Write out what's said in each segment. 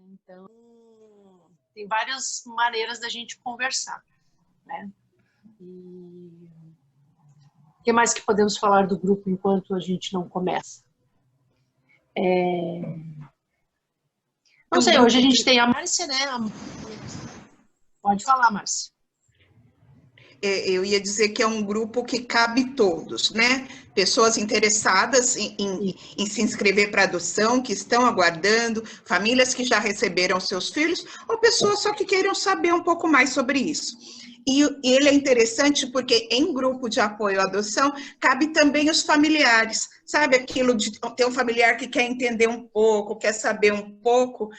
Então, tem várias maneiras da gente conversar, né? E o que mais que podemos falar do grupo enquanto a gente não começa? Não sei, hoje a gente tem a Márcia, né? Pode falar, Márcia. Eu ia dizer que é um grupo que cabe todos, né? Pessoas interessadas em se inscrever para adoção, que estão aguardando, famílias que já receberam seus filhos, ou pessoas só que queiram saber um pouco mais sobre isso. E ele é interessante porque em grupo de apoio à adoção cabe também os familiares, sabe? Aquilo de ter um familiar que quer entender um pouco, quer saber um pouco.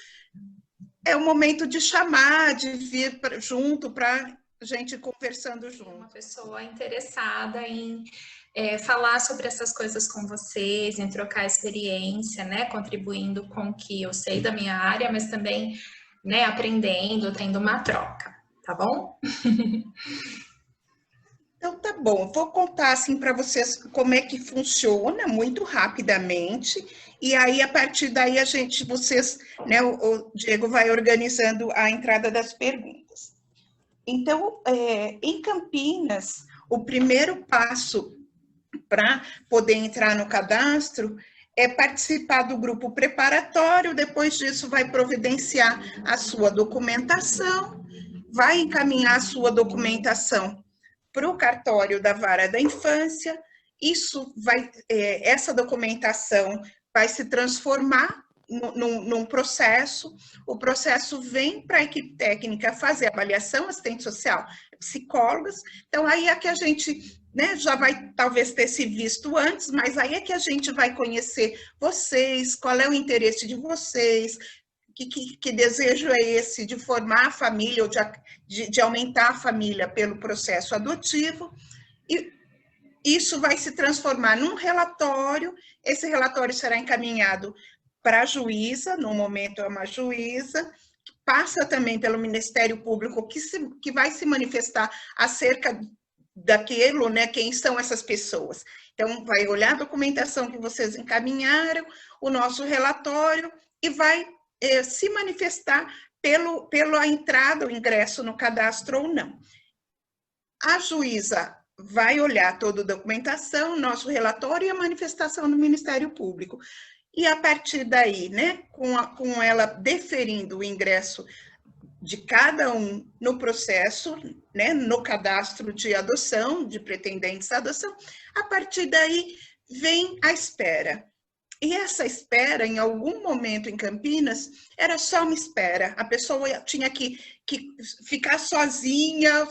É o momento de chamar, de vir junto para gente conversando junto. Uma pessoa interessada em falar sobre essas coisas com vocês, em trocar experiência, né? Contribuindo com o que eu sei da minha área, mas também, né, aprendendo, tendo uma troca, tá bom? Então tá bom, vou contar assim para vocês como é que funciona muito rapidamente, e aí a partir daí vocês, né, o Diego vai organizando a entrada das perguntas. Então, em Campinas, o primeiro passo para poder entrar no cadastro é participar do grupo preparatório, depois disso vai providenciar a sua documentação, vai encaminhar a sua documentação para o cartório da Vara da Infância, essa documentação vai se transformar num processo, o processo vem para a equipe técnica fazer avaliação, assistente social, psicólogas, então aí é que a gente, né, já vai talvez ter se visto antes, mas aí é que a gente vai conhecer vocês, qual é o interesse de vocês, que desejo é esse de formar a família ou de aumentar a família pelo processo adotivo, e isso vai se transformar num relatório, esse relatório será encaminhado para a juíza, no momento é uma juíza, passa também pelo Ministério Público, que vai se manifestar acerca daquilo, né, quem são essas pessoas. Então, vai olhar a documentação que vocês encaminharam, o nosso relatório, e vai se manifestar pela entrada, o ingresso no cadastro ou não. A juíza vai olhar toda a documentação, nosso relatório e a manifestação do Ministério Público. E a partir daí, né, com ela deferindo o ingresso de cada um no processo, né, no cadastro de adoção, de pretendentes à adoção, a partir daí vem a espera. E essa espera, em algum momento em Campinas, era só uma espera. A pessoa tinha que ficar sozinha,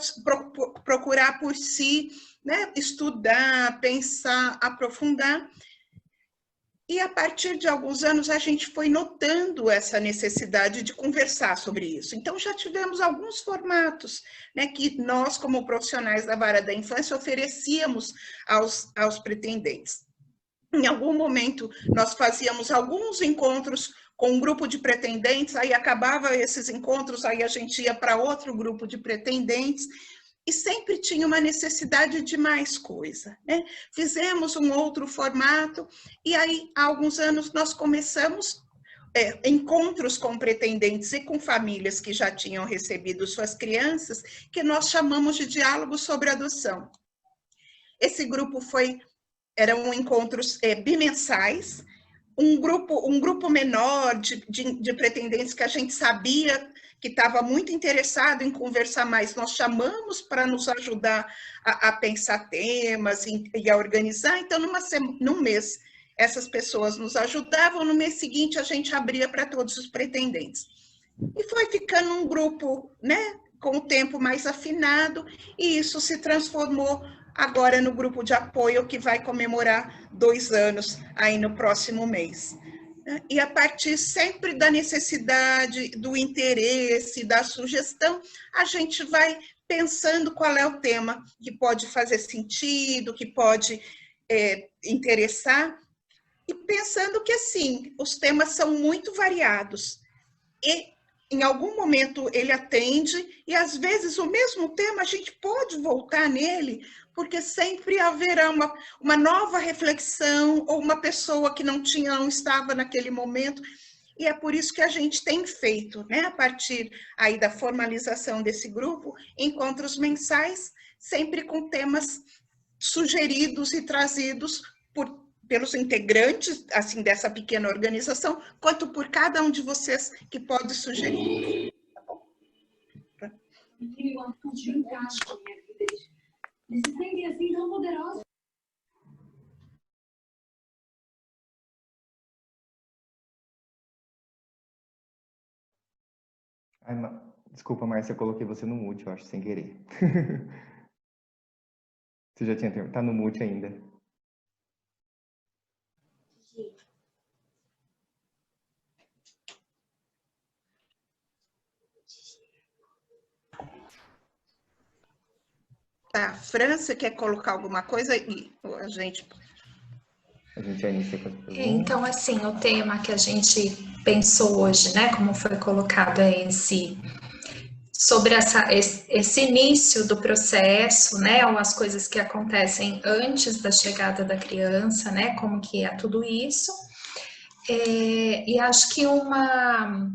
procurar por si, né, estudar, pensar, aprofundar. E a partir de alguns anos a gente foi notando essa necessidade de conversar sobre isso. Então já tivemos alguns formatos, né, que nós, como profissionais da Vara da Infância, oferecíamos aos pretendentes. Em algum momento nós fazíamos alguns encontros com um grupo de pretendentes, aí acabava esses encontros, aí a gente ia para outro grupo de pretendentes, e sempre tinha uma necessidade de mais coisa, né? Fizemos um outro formato, e aí, há alguns anos, nós começamos encontros com pretendentes e com famílias que já tinham recebido suas crianças, que nós chamamos de diálogo sobre adoção. Esse grupo eram encontros bimensais, um grupo menor de pretendentes que a gente sabia que estava muito interessado em conversar mais, nós chamamos para nos ajudar a pensar temas e a organizar. Então, num mês, essas pessoas nos ajudavam, no mês seguinte a gente abria para todos os pretendentes. E foi ficando um grupo, né, com o tempo mais afinado, e isso se transformou agora no grupo de apoio, que vai comemorar 2 anos aí no próximo mês. E a partir sempre da necessidade, do interesse, da sugestão, a gente vai pensando qual é o tema que pode fazer sentido, que pode interessar, e pensando que, assim, os temas são muito variados. E, em algum momento, ele atende, e, às vezes, o mesmo tema, a gente pode voltar nele, porque sempre haverá uma nova reflexão, ou uma pessoa que não estava naquele momento. E é por isso que a gente tem feito, né, a partir aí da formalização desse grupo, encontros mensais, sempre com temas sugeridos e trazidos pelos integrantes, assim, dessa pequena organização, quanto por cada um de vocês que pode sugerir. Ai, desculpa, Márcia, eu coloquei você no mute, eu acho, sem querer. Você já tinha terminado? Tá no mute ainda. Tá, França, quer colocar alguma coisa? E a gente já inicia com as perguntas. Então, assim, o tema que a gente pensou hoje, né, como foi colocado, é sobre esse início do processo, né, ou as coisas que acontecem antes da chegada da criança, né, como que é tudo isso. E acho que uma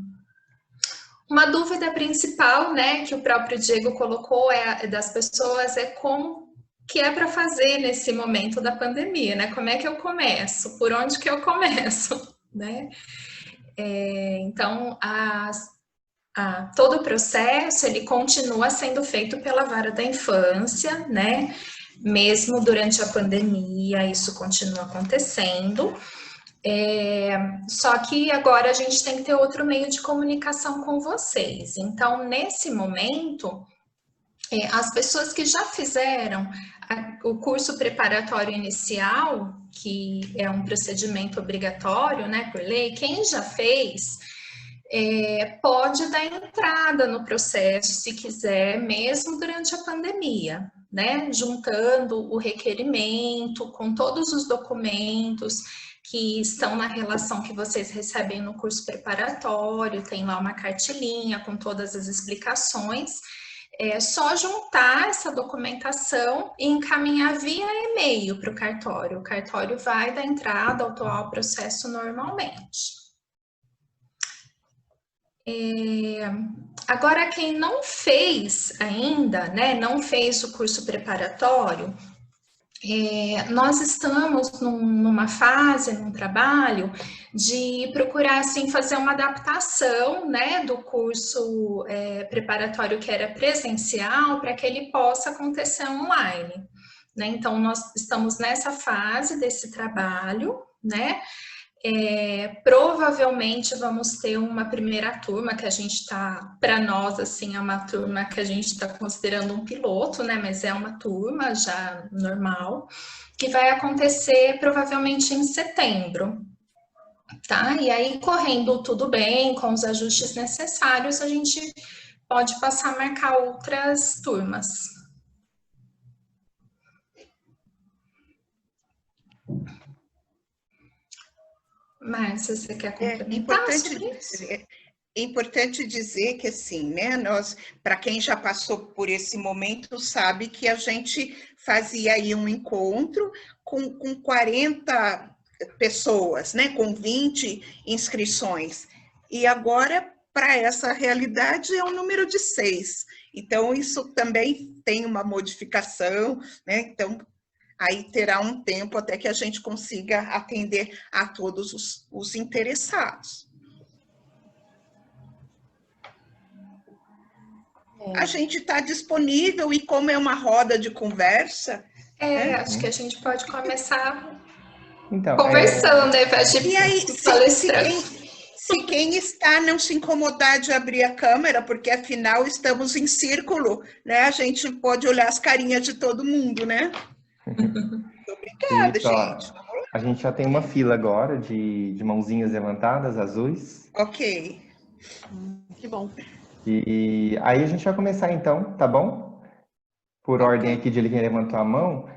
dúvida principal, né, que o próprio Diego colocou das pessoas é como que é para fazer nesse momento da pandemia, né? Como é que eu começo? Por onde que eu começo, né? Então, todo o processo, ele continua sendo feito pela Vara da Infância, né? Mesmo durante a pandemia, isso continua acontecendo. Só que agora a gente tem que ter outro meio de comunicação com vocês. Então, nesse momento, as pessoas que já fizeram o curso preparatório inicial, que é um procedimento obrigatório, né, por lei, quem já fez pode dar entrada no processo, se quiser, mesmo durante a pandemia, né, juntando o requerimento com todos os documentos que estão na relação que vocês recebem no curso preparatório, tem lá uma cartilinha com todas as explicações. É só juntar essa documentação e encaminhar via e-mail para o cartório. O cartório vai dar entrada, autuar o processo normalmente. Agora, quem não fez ainda, né, não fez o curso preparatório, nós estamos numa fase, num trabalho de procurar assim fazer uma adaptação, né, do curso preparatório que era presencial para que ele possa acontecer online, né? Então nós estamos nessa fase desse trabalho, né? Provavelmente vamos ter uma primeira turma que a gente está, para nós, assim, é uma turma que a gente está considerando um piloto, né? Mas é uma turma já normal, que vai acontecer provavelmente em setembro, tá? E aí, correndo tudo bem, com os ajustes necessários, a gente pode passar a marcar outras turmas. Márcia, você quer complementar sobre isso? É importante dizer que, assim, né, para quem já passou por esse momento, sabe que a gente fazia aí um encontro com 40 pessoas, né, com 20 inscrições. E agora, para essa realidade, é um número de 6. Então, isso também tem uma modificação, né, então aí terá um tempo até que a gente consiga atender a todos os interessados. A gente está disponível e como é uma roda de conversa... né? Acho que a gente pode começar então, conversando, ao invés de E aí, se quem está não se incomodar de abrir a câmera, porque afinal estamos em círculo, né? A gente pode olhar as carinhas de todo mundo, né? Obrigada, isso, gente. A gente já tem uma fila agora de mãozinhas levantadas, azuis. Ok. Que bom. E aí a gente vai começar então, tá bom? Por ordem aqui de quem levantou a mão,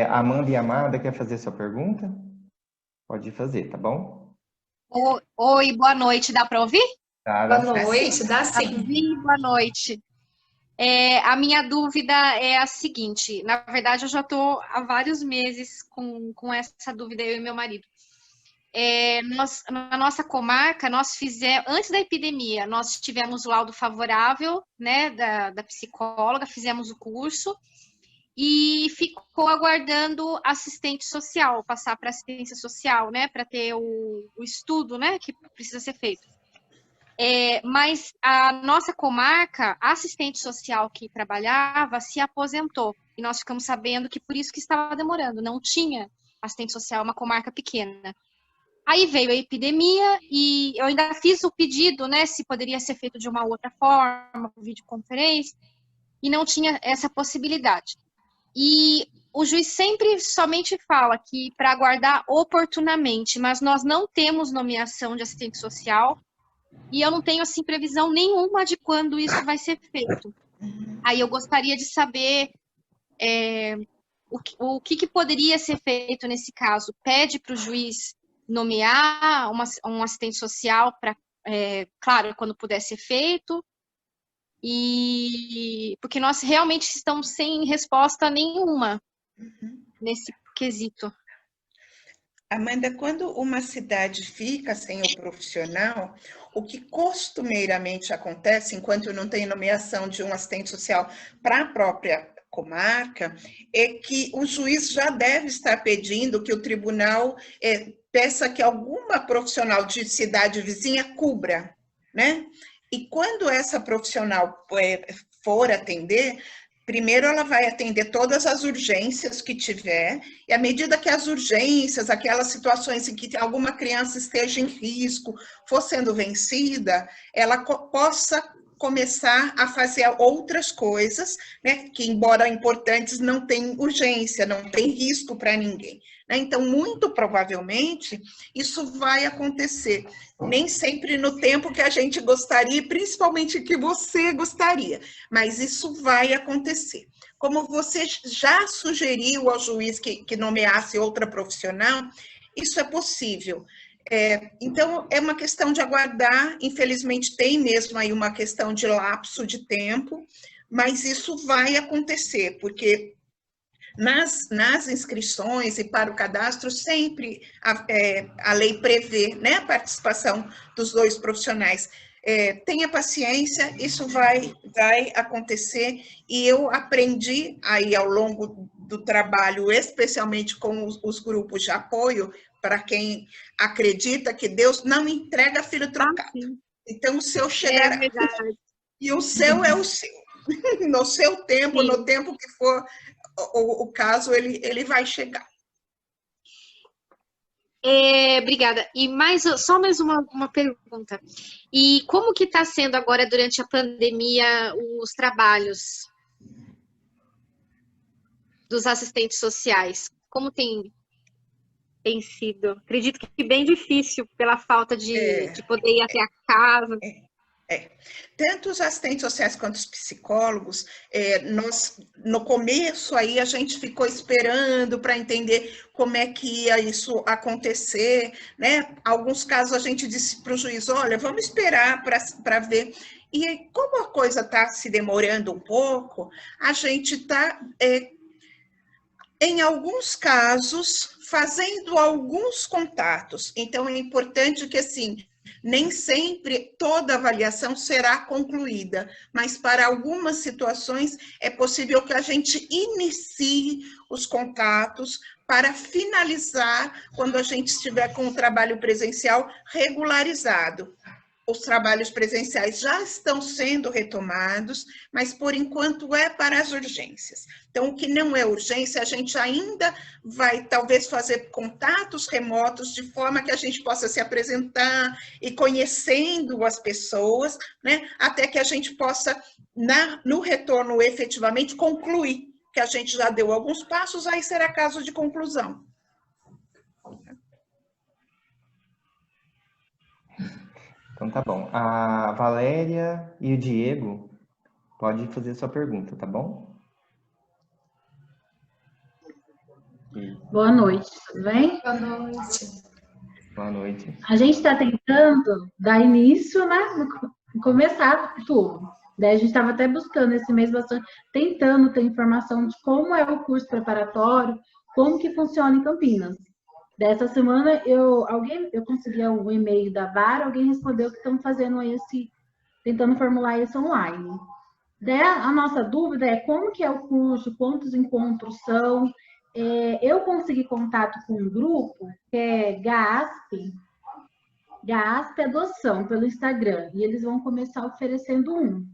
Amanda e Amada, quer fazer sua pergunta? Pode fazer, tá bom? Oi, boa noite, dá para ouvir? Tá, boa noite, dá sim. Boa noite. A minha dúvida é a seguinte, na verdade eu já estou há vários meses com essa dúvida, eu e meu marido. na nossa comarca, nós fizemos, antes da epidemia, nós tivemos o laudo favorável, né, da psicóloga, fizemos o curso e ficou aguardando assistente social, passar para assistência social, né, para ter o estudo, né, que precisa ser feito. Mas a nossa comarca, a assistente social que trabalhava, se aposentou. E nós ficamos sabendo que por isso que estava demorando, não tinha assistente social, uma comarca pequena. Aí veio a epidemia e eu ainda fiz o pedido, né, se poderia ser feito de uma outra forma, por videoconferência, e não tinha essa possibilidade. E o juiz sempre somente fala que para aguardar oportunamente, mas nós não temos nomeação de assistente social, e eu não tenho, assim, previsão nenhuma de quando isso vai ser feito. Aí eu gostaria de saber o que poderia ser feito nesse caso. Pede para o juiz nomear um assistente social para, claro, quando puder ser feito, e porque nós realmente estamos sem resposta nenhuma nesse quesito. Amanda, quando uma cidade fica sem o profissional, o que costumeiramente acontece, enquanto não tem nomeação de um assistente social para a própria comarca, é que o juiz já deve estar pedindo que o tribunal peça que alguma profissional de cidade vizinha cubra, né? E quando essa profissional for atender, primeiro ela vai atender todas as urgências que tiver, e à medida que as urgências, aquelas situações em que alguma criança esteja em risco, for sendo vencida, ela possa começar a fazer outras coisas, né, que embora importantes, não tem urgência, não tem risco para ninguém. Né? Então, muito provavelmente, isso vai acontecer. Nem sempre no tempo que a gente gostaria, principalmente que você gostaria, mas isso vai acontecer. Como você já sugeriu ao juiz que nomeasse outra profissional, isso é possível. Então, é uma questão de aguardar, infelizmente tem mesmo aí uma questão de lapso de tempo, mas isso vai acontecer, porque nas inscrições e para o cadastro, sempre a lei prevê, né, a participação dos dois profissionais. Tenha paciência, isso vai acontecer, e eu aprendi aí ao longo do trabalho, especialmente com os grupos de apoio, para quem acredita que Deus não entrega filho trocado. Então, o seu chegará. É verdade. E o seu é o seu. No seu tempo, no tempo que for o caso, ele vai chegar. Obrigada. E só mais uma pergunta. E como que está sendo agora, durante a pandemia, os trabalhos dos assistentes sociais? Como tem sido? Acredito que bem difícil, pela falta de poder ir até a casa. Tanto os assistentes sociais quanto os psicólogos, no começo aí a gente ficou esperando para entender como é que ia isso acontecer, né? Alguns casos a gente disse para o juiz, olha, vamos esperar para ver. E como a coisa está se demorando um pouco, a gente está, em alguns casos, fazendo alguns contatos. Então, é importante que, assim, nem sempre toda avaliação será concluída, mas para algumas situações é possível que a gente inicie os contatos para finalizar quando a gente estiver com o trabalho presencial regularizado. Os trabalhos presenciais já estão sendo retomados, mas por enquanto é para as urgências. Então, o que não é urgência, a gente ainda vai talvez fazer contatos remotos de forma que a gente possa se apresentar e conhecendo as pessoas, né? Até que a gente possa, no retorno efetivamente, concluir que a gente já deu alguns passos, aí será caso de conclusão. Então tá bom. A Valéria e o Diego pode fazer sua pergunta, tá bom? Boa noite, tudo bem? Boa noite. Boa noite. A gente está tentando dar início, né? Começar tudo. Daí a gente estava até buscando esse mês bastante, tentando ter informação de como é o curso preparatório, como que funciona em Campinas. Dessa semana, eu consegui um e-mail da vara, alguém respondeu que estão fazendo tentando formular isso online. Daí, a nossa dúvida é como que é o curso, quantos encontros são. Eu consegui contato com um grupo, que é GAASP Adoção, pelo Instagram, e eles vão começar oferecendo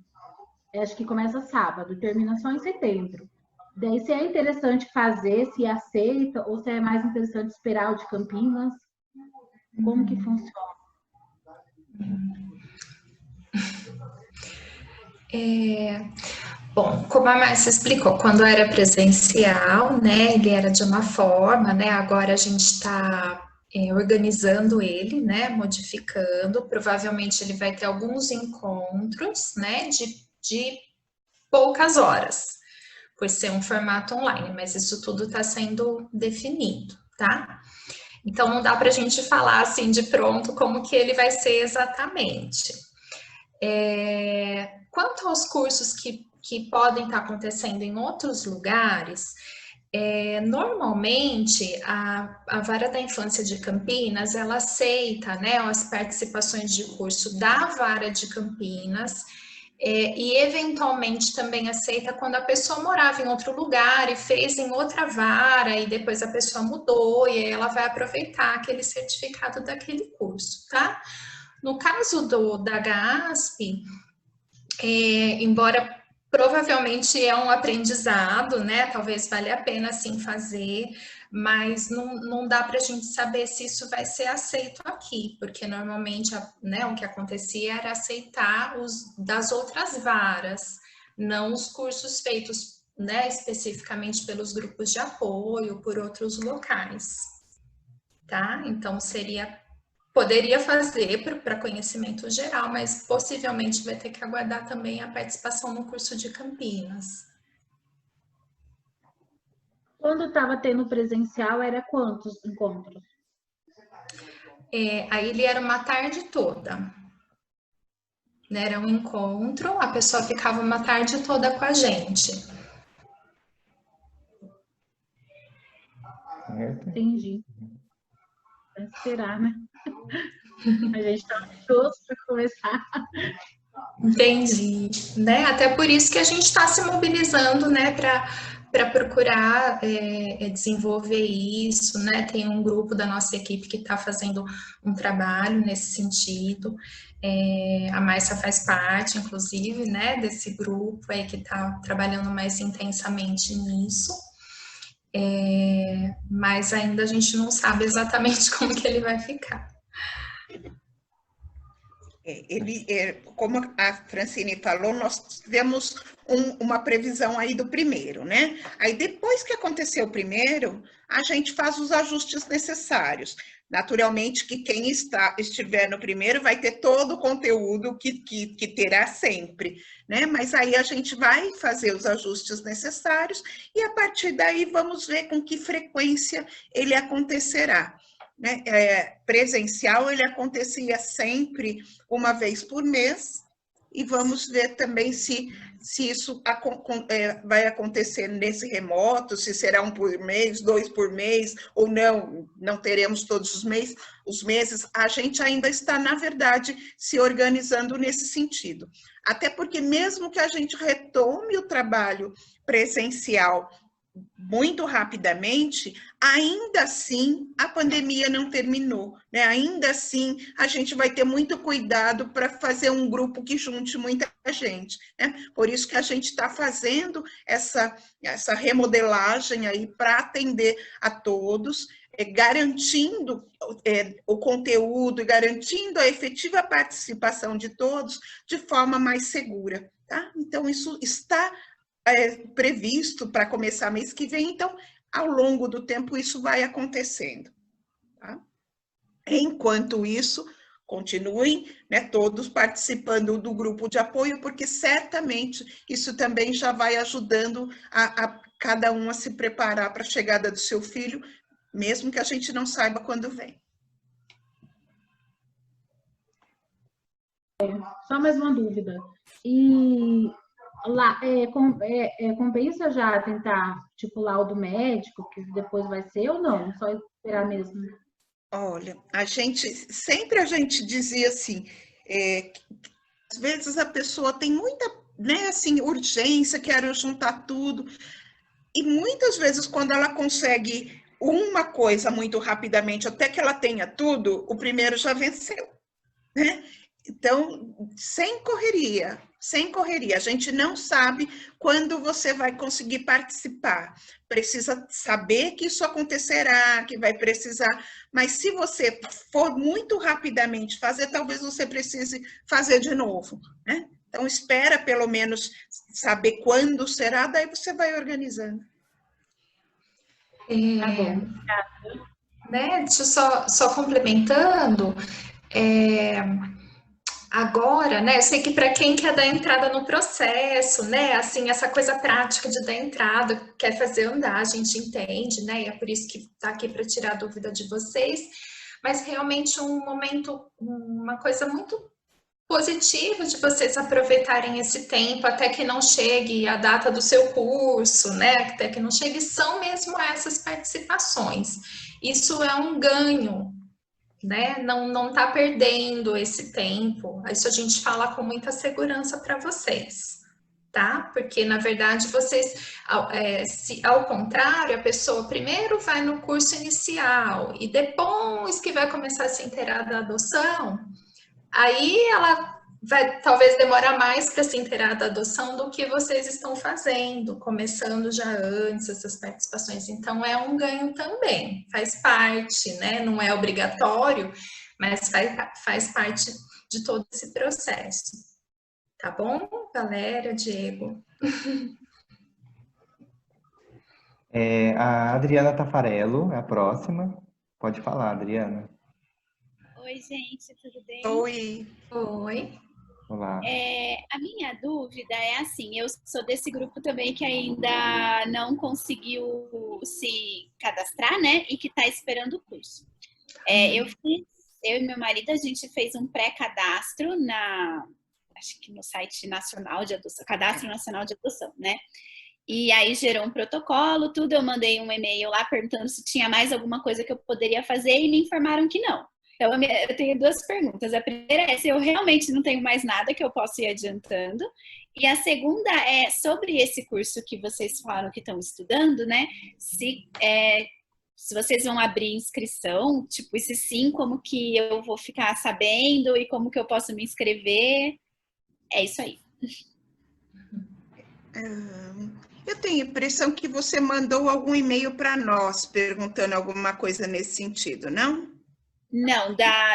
acho que começa sábado, termina só em setembro. Daí, se é interessante fazer, se aceita, ou se é mais interessante esperar o de Campinas, como que funciona? Bom, como a Márcia explicou, quando era presencial, né, ele era de uma forma, né, agora a gente está organizando ele, né, modificando, provavelmente ele vai ter alguns encontros, né, de poucas horas, por ser um formato online, mas isso tudo está sendo definido, tá? Então, não dá para a gente falar assim de pronto como que ele vai ser exatamente. Quanto aos cursos que podem estar acontecendo em outros lugares, normalmente a Vara da Infância de Campinas, ela aceita, né, as participações de curso da Vara de Campinas, e eventualmente também aceita quando a pessoa morava em outro lugar e fez em outra vara e depois a pessoa mudou e aí ela vai aproveitar aquele certificado daquele curso, tá? No caso da GAASP, embora provavelmente é um aprendizado, né? Talvez valha a pena sim fazer, mas não dá para a gente saber se isso vai ser aceito aqui, porque normalmente, né, o que acontecia era aceitar os das outras varas, não os cursos feitos, né, especificamente pelos grupos de apoio, por outros locais, tá? Então poderia fazer para conhecimento geral, mas possivelmente vai ter que aguardar também a participação no curso de Campinas. Quando estava tendo presencial, era quantos encontros? Aí ele era uma tarde toda. Né? Era um encontro, a pessoa ficava uma tarde toda com a gente. Entendi. Vai esperar, né? A gente está ansioso para começar. Entendi, né? Até por isso que a gente está se mobilizando, né, para procurar desenvolver isso, né? Tem um grupo da nossa equipe que está fazendo um trabalho nesse sentido. A Márcia faz parte, inclusive, né, desse grupo aí que está trabalhando mais intensamente nisso. Mas ainda a gente não sabe exatamente como que ele vai ficar. Como a Francine falou, nós tivemos uma previsão aí do primeiro, né? Aí depois que aconteceu o primeiro, a gente faz os ajustes necessários. Naturalmente que quem estiver no primeiro vai ter todo o conteúdo que terá sempre, né? Mas aí a gente vai fazer os ajustes necessários e a partir daí vamos ver com que frequência ele acontecerá. Né? Presencial ele acontecia sempre uma vez por mês e vamos ver também se isso vai acontecer nesse remoto, se será um por mês, 2 por mês ou não teremos todos os meses. A gente ainda está, na verdade, se organizando nesse sentido. Até porque mesmo que a gente retome o trabalho presencial muito rapidamente, ainda assim a pandemia não terminou, né? Ainda assim a gente vai ter muito cuidado para fazer um grupo que junte muita gente, né? Por isso que a gente está fazendo essa remodelagem aí para atender a todos, garantindo o conteúdo e garantindo a efetiva participação de todos de forma mais segura, tá? Então isso está previsto para começar mês que vem, então, ao longo do tempo, isso vai acontecendo. Tá? Enquanto isso, continuem, né, todos participando do grupo de apoio, porque certamente isso também já vai ajudando a cada um a se preparar para a chegada do seu filho, mesmo que a gente não saiba quando vem. Só mais uma dúvida. E lá, compensa já tentar, tipo, laudo médico, que depois vai ser, ou não? Só esperar mesmo? Olha, sempre a gente dizia assim, que às vezes a pessoa tem muita, né, assim, urgência, quer juntar tudo, e muitas vezes quando ela consegue uma coisa muito rapidamente, até que ela tenha tudo, o primeiro já venceu, né? Então, sem correria. A gente não sabe quando você vai conseguir participar. Precisa saber que isso acontecerá, que vai precisar. Mas se você for muito rapidamente fazer, talvez você precise fazer de novo, né? Então, espera pelo menos saber quando será, daí você vai organizando. Tá bom. Né? Deixa eu só complementando. Agora, né, eu sei que para quem quer dar entrada no processo, né, assim, essa coisa prática de dar entrada, quer fazer andar, a gente entende, né, e é por isso que está aqui para tirar a dúvida de vocês, mas realmente um momento, uma coisa muito positiva de vocês aproveitarem esse tempo até que não chegue a data do seu curso, né, até que não chegue, são mesmo essas participações. Isso é um ganho, né? Não tá perdendo esse tempo. Isso a gente fala com muita segurança para vocês, tá? Porque na verdade vocês, se ao contrário, a pessoa primeiro vai no curso inicial e depois que vai começar a se inteirar da adoção, aí ela vai talvez demorar mais para se inteirar da adoção do que vocês estão fazendo, começando já antes essas participações. Então, é um ganho também, faz parte, né? Não é obrigatório, mas faz parte de todo esse processo. Tá bom, Valéria, Diego? A Adriana Tafarello é a próxima. Pode falar, Adriana. Oi, gente, tudo bem? Oi. Oi. Olá. A minha dúvida é assim, eu sou desse grupo também que ainda não conseguiu se cadastrar, né? E que está esperando o curso. Eu e meu marido, a gente fez um pré-cadastro acho que no site nacional de adoção, Cadastro Nacional de Adoção, né? E aí gerou um protocolo, tudo. Eu mandei um e-mail lá perguntando se tinha mais alguma coisa que eu poderia fazer e me informaram que não. Então, eu tenho duas perguntas. A primeira é se eu realmente não tenho mais nada que eu possa ir adiantando. E a segunda é sobre esse curso que vocês falaram que estão estudando, né? Se vocês vão abrir inscrição, tipo, e se sim, como que eu vou ficar sabendo e como que eu posso me inscrever? É isso aí. Eu tenho a impressão que você mandou algum e-mail para nós perguntando alguma coisa nesse sentido, não? Não,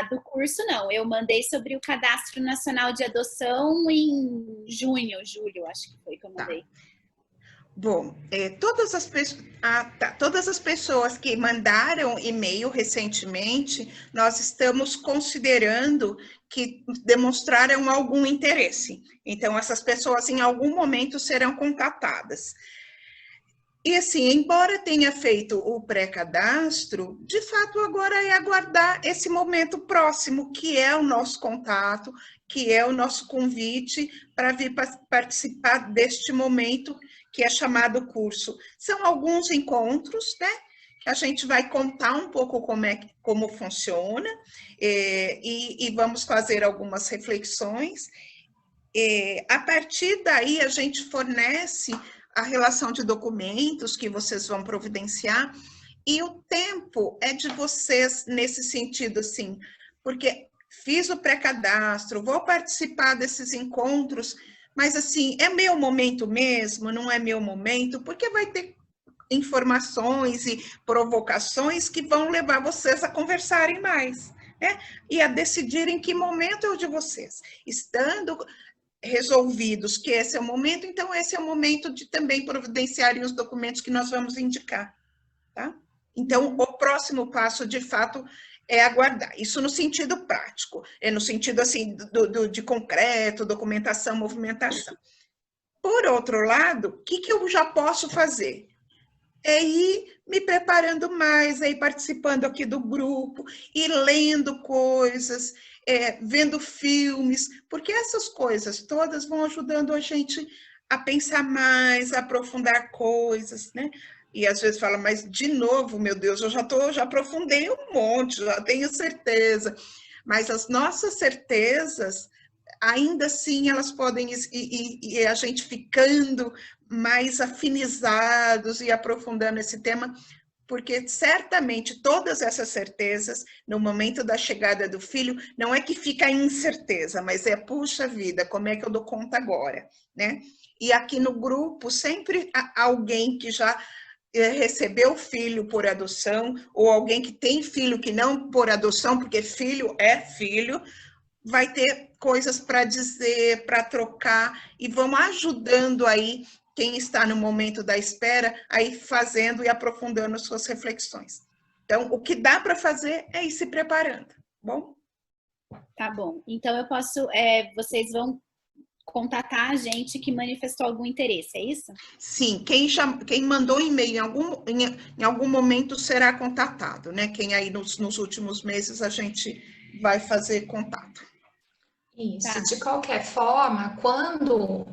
do curso não. Eu mandei sobre o Cadastro Nacional de Adoção em julho, acho que foi que eu mandei. Tá. Bom, todas as pessoas que mandaram e-mail recentemente, nós estamos considerando que demonstraram algum interesse. Então, essas pessoas em algum momento serão contatadas. E assim, embora tenha feito o pré-cadastro, de fato agora é aguardar esse momento próximo, que é o nosso contato, que é o nosso convite para vir participar deste momento que é chamado curso. São alguns encontros, né? Que a gente vai contar um pouco como funciona e vamos fazer algumas reflexões. A partir daí, a gente fornece a relação de documentos que vocês vão providenciar, e o tempo é de vocês nesse sentido, assim, porque fiz o pré-cadastro, vou participar desses encontros, mas assim, é meu momento mesmo, não é meu momento, porque vai ter informações e provocações que vão levar vocês a conversarem mais, né? E a decidirem que momento é o de vocês. Estando resolvidos que esse é o momento, então esse é o momento de também providenciarem os documentos que nós vamos indicar, tá? Então, o próximo passo, de fato, é aguardar. Isso no sentido prático, no sentido, assim, de concreto, documentação, movimentação. Por outro lado, o que eu já posso fazer? É ir me preparando mais, é ir participando aqui do grupo, ir lendo coisas, vendo filmes, porque essas coisas todas vão ajudando a gente a pensar mais, a aprofundar coisas, né? E às vezes fala, mas de novo, meu Deus, eu já aprofundei um monte, já tenho certeza. Mas as nossas certezas, ainda assim, elas podem, e a gente ficando mais afinizados e aprofundando esse tema, porque certamente todas essas certezas, no momento da chegada do filho, não é que fica incerteza, mas é, puxa vida, como é que eu dou conta agora, né? E aqui no grupo, sempre há alguém que já recebeu filho por adoção, ou alguém que tem filho que não por adoção, porque filho é filho, vai ter coisas para dizer, para trocar, e vão ajudando aí quem está no momento da espera, aí fazendo e aprofundando suas reflexões. Então, o que dá para fazer é ir se preparando, bom? Tá bom. Então, eu posso... vocês vão contatar a gente que manifestou algum interesse, é isso? Sim, quem mandou e-mail em algum momento será contatado, né? Quem aí nos últimos meses a gente vai fazer contato. Isso, Tá. de qualquer forma, quando,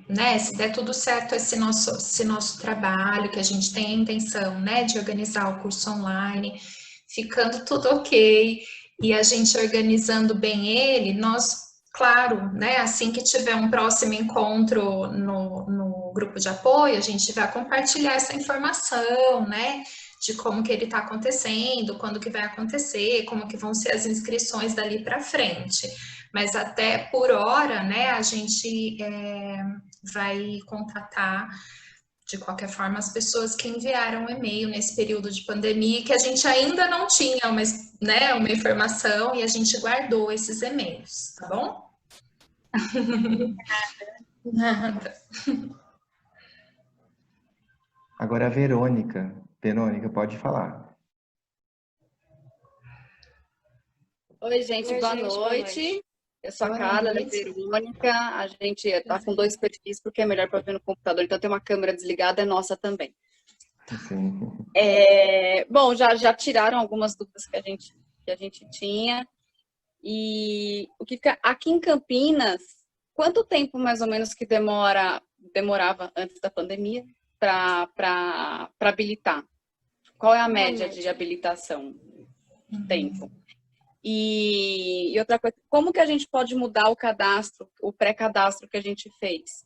né, se der tudo certo esse nosso trabalho, que a gente tem a intenção, né, de organizar o curso online, ficando tudo ok, e a gente organizando bem ele, nós, claro, né, assim que tiver um próximo encontro no grupo de apoio, a gente vai compartilhar essa informação, né, de como que ele está acontecendo, quando que vai acontecer, como que vão ser as inscrições dali para frente. Mas até por hora, né, a gente vai contatar, de qualquer forma, as pessoas que enviaram e-mail nesse período de pandemia, que a gente ainda não tinha uma informação e a gente guardou esses e-mails, tá bom? Nada. Agora a Verônica. Verônica, pode falar. Oi, gente, boa noite. Eu sou a Carla, da Verônica. A gente está com 2 perfis porque é melhor para ver no computador, então tem uma câmera desligada, é nossa também. Sim. Bom, já tiraram algumas dúvidas que a gente tinha. E o que fica aqui em Campinas, quanto tempo mais ou menos que demorava antes da pandemia para habilitar? Qual é a média de habilitação? Tempo. E outra coisa, como que a gente pode mudar o cadastro, o pré-cadastro que a gente fez?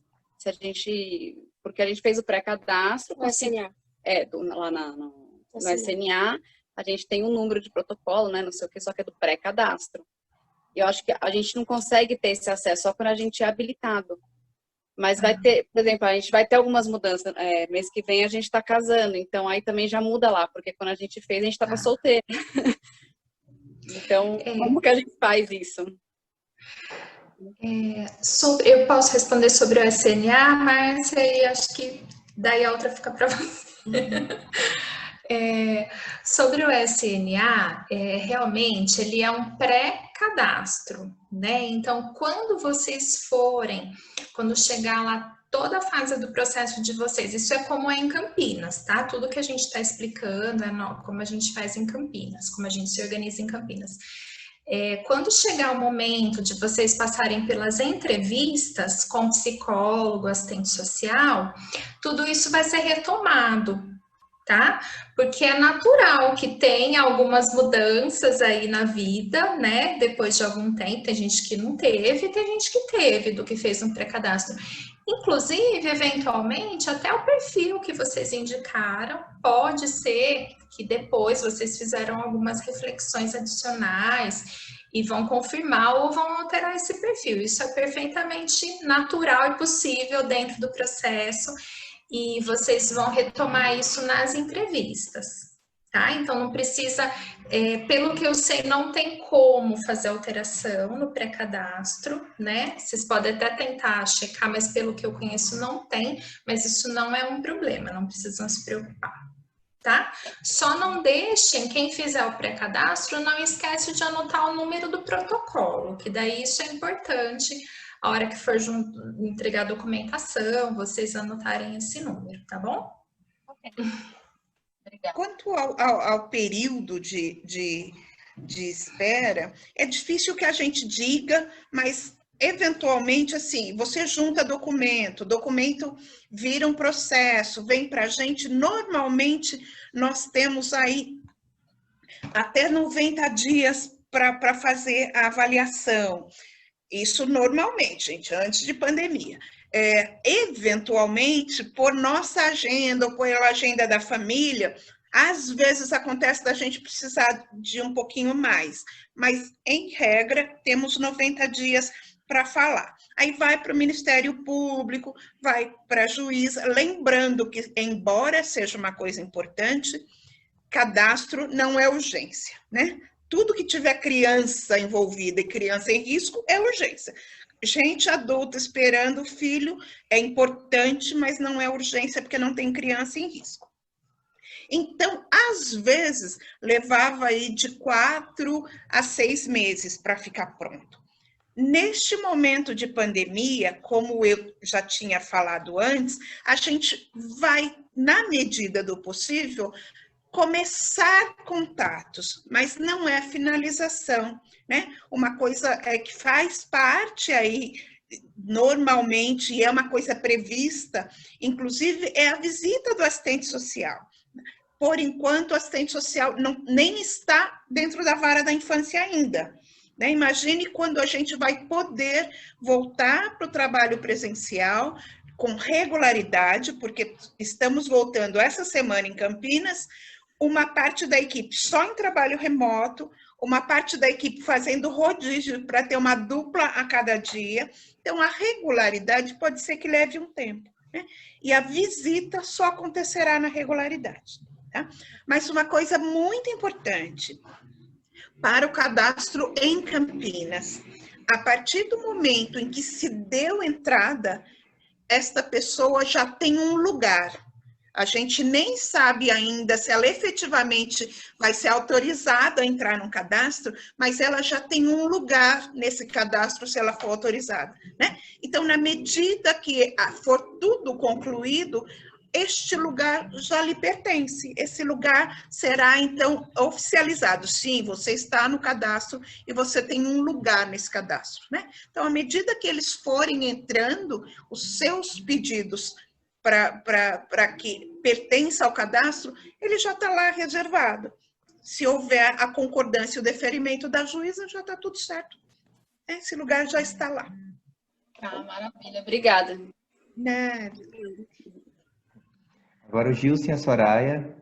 Porque a gente fez o pré-cadastro No SNA. Lá no SNA, a gente tem um número de protocolo, né, não sei o que, só que é do pré-cadastro. E eu acho que a gente não consegue ter esse acesso só quando a gente é habilitado. Mas vai ter, por exemplo, a gente vai ter algumas mudanças. Mês que vem a gente está casando, então aí também já muda lá, porque quando a gente fez, a gente estava solteiro. Então, como que a gente faz isso? Eu posso responder sobre o SNA, mas aí acho que daí a outra fica para você. Sobre o SNA, realmente ele é um pré-cadastro, né? Então, quando chegar lá toda a fase do processo de vocês, isso é como é em Campinas, tá? Tudo que a gente está explicando como a gente faz em Campinas, como a gente se organiza em Campinas. Quando chegar o momento de vocês passarem pelas entrevistas com psicólogo, assistente social, tudo isso vai ser retomado, tá? Porque é natural que tenha algumas mudanças aí na vida, né? Depois de algum tempo, tem gente que não teve, tem gente que teve do que fez um pré-cadastro. Inclusive, eventualmente, até o perfil que vocês indicaram, pode ser que depois vocês fizeram algumas reflexões adicionais e vão confirmar ou vão alterar esse perfil. Isso é perfeitamente natural e possível dentro do processo e vocês vão retomar isso nas entrevistas. Tá? Então, não precisa, pelo que eu sei, não tem como fazer alteração no pré-cadastro, né? Vocês podem até tentar checar, mas pelo que eu conheço não tem, mas isso não é um problema, não precisam se preocupar, tá? Só não deixem, quem fizer o pré-cadastro, não esquece de anotar o número do protocolo, que daí isso é importante, a hora que for entregar a documentação, vocês anotarem esse número, tá bom? Ok. Quanto ao período de espera, é difícil que a gente diga, mas eventualmente, assim, você junta documento vira um processo, vem para a gente, normalmente nós temos aí até 90 dias para fazer a avaliação. Isso normalmente, gente, antes de pandemia. Eventualmente, por nossa agenda ou pela agenda da família, às vezes acontece da gente precisar de um pouquinho mais, mas, em regra, temos 90 dias para falar. Aí vai para o Ministério Público, vai para a juíza, lembrando que, embora seja uma coisa importante, cadastro não é urgência, né? Tudo que tiver criança envolvida e criança em risco é urgência. Gente adulta esperando filho é importante, mas não é urgência porque não tem criança em risco. Então, às vezes, levava aí de 4 a 6 meses para ficar pronto. Neste momento de pandemia, como eu já tinha falado antes, a gente vai, na medida do possível, começar contatos, mas não é finalização, né? Uma coisa que faz parte aí, normalmente, e é uma coisa prevista, inclusive, é a visita do assistente social. Por enquanto, o assistente social nem está dentro da vara da infância ainda. Né? Imagine quando a gente vai poder voltar para o trabalho presencial com regularidade, porque estamos voltando essa semana em Campinas, uma parte da equipe só em trabalho remoto, uma parte da equipe fazendo rodízio para ter uma dupla a cada dia. Então, a regularidade pode ser que leve um tempo, né? E a visita só acontecerá na regularidade. Tá? Mas uma coisa muito importante para o cadastro em Campinas, a partir do momento em que se deu entrada, esta pessoa já tem um lugar. A gente nem sabe ainda se ela efetivamente vai ser autorizada a entrar no cadastro, mas ela já tem um lugar nesse cadastro se ela for autorizada, né? Então, na medida que for tudo concluído, este lugar já lhe pertence. Esse lugar será, então, oficializado. Sim, você está no cadastro e você tem um lugar nesse cadastro, né? Então, à medida que eles forem entrando, os seus pedidos para que pertença ao cadastro, ele já está lá reservado. Se houver a concordância e o deferimento da juíza, já está tudo certo. Esse lugar já está lá. Ah, maravilha. Obrigada. Né? Agora o Gilson e a Soraya.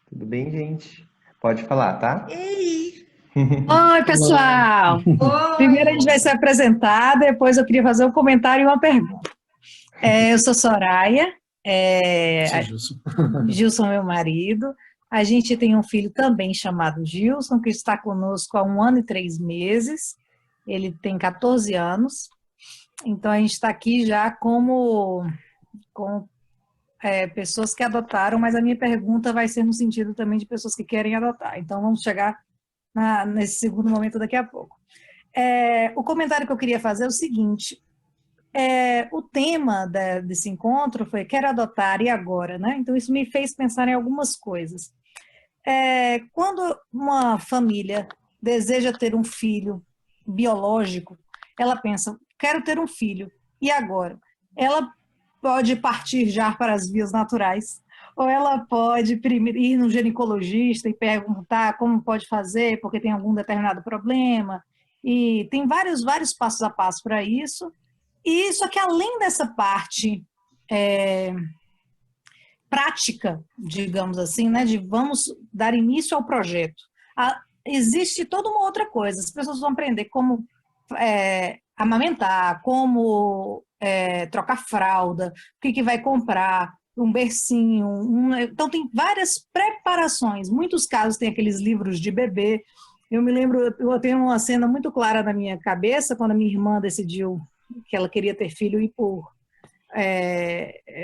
Tudo bem, gente? Pode falar, tá? Ei! Oi, pessoal! Primeiro a gente vai se apresentar, depois eu queria fazer um comentário e uma pergunta. Eu sou Soraya, Gilson, meu marido. A gente tem um filho também chamado Gilson, que está conosco há 1 ano e 3 meses. Ele tem 14 anos. Então, a gente está aqui já com pessoas que adotaram, mas a minha pergunta vai ser no sentido também de pessoas que querem adotar. Então, vamos chegar nesse segundo momento daqui a pouco. O comentário que eu queria fazer é o seguinte: o tema desse encontro foi quero adotar e agora, né? Então, isso me fez pensar em algumas coisas. Quando uma família deseja ter um filho biológico, ela pensa, quero ter um filho, e agora? Ela pode partir já para as vias naturais, ou ela pode primeiro ir no ginecologista e perguntar como pode fazer, porque tem algum determinado problema, e tem vários passos a passo para isso. E só que além dessa parte prática, digamos assim, né, de vamos dar início ao projeto, existe toda uma outra coisa. As pessoas vão aprender como amamentar, como trocar fralda, o que vai comprar, um bercinho. Então, tem várias preparações. Muitos casos tem aqueles livros de bebê. Eu me lembro, eu tenho uma cena muito clara na minha cabeça, quando a minha irmã decidiu que ela queria ter filho e por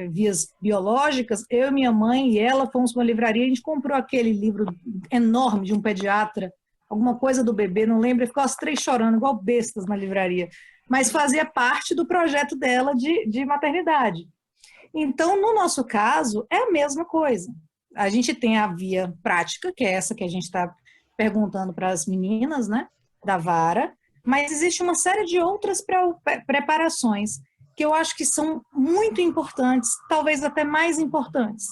vias biológicas, eu, minha mãe e ela fomos para uma livraria, a gente comprou aquele livro enorme de um pediatra, alguma coisa do bebê, não lembro, e ficou as 3 chorando, igual bestas na livraria, mas fazia parte do projeto dela de maternidade. Então, no nosso caso, é a mesma coisa. A gente tem a via prática, que é essa que a gente está perguntando para as meninas, né, da vara. Mas existe uma série de outras preparações que eu acho que são muito importantes, talvez até mais importantes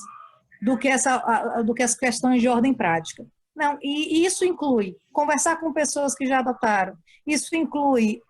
do que as questões de ordem prática. Não, e isso inclui conversar com pessoas que já adotaram, isso inclui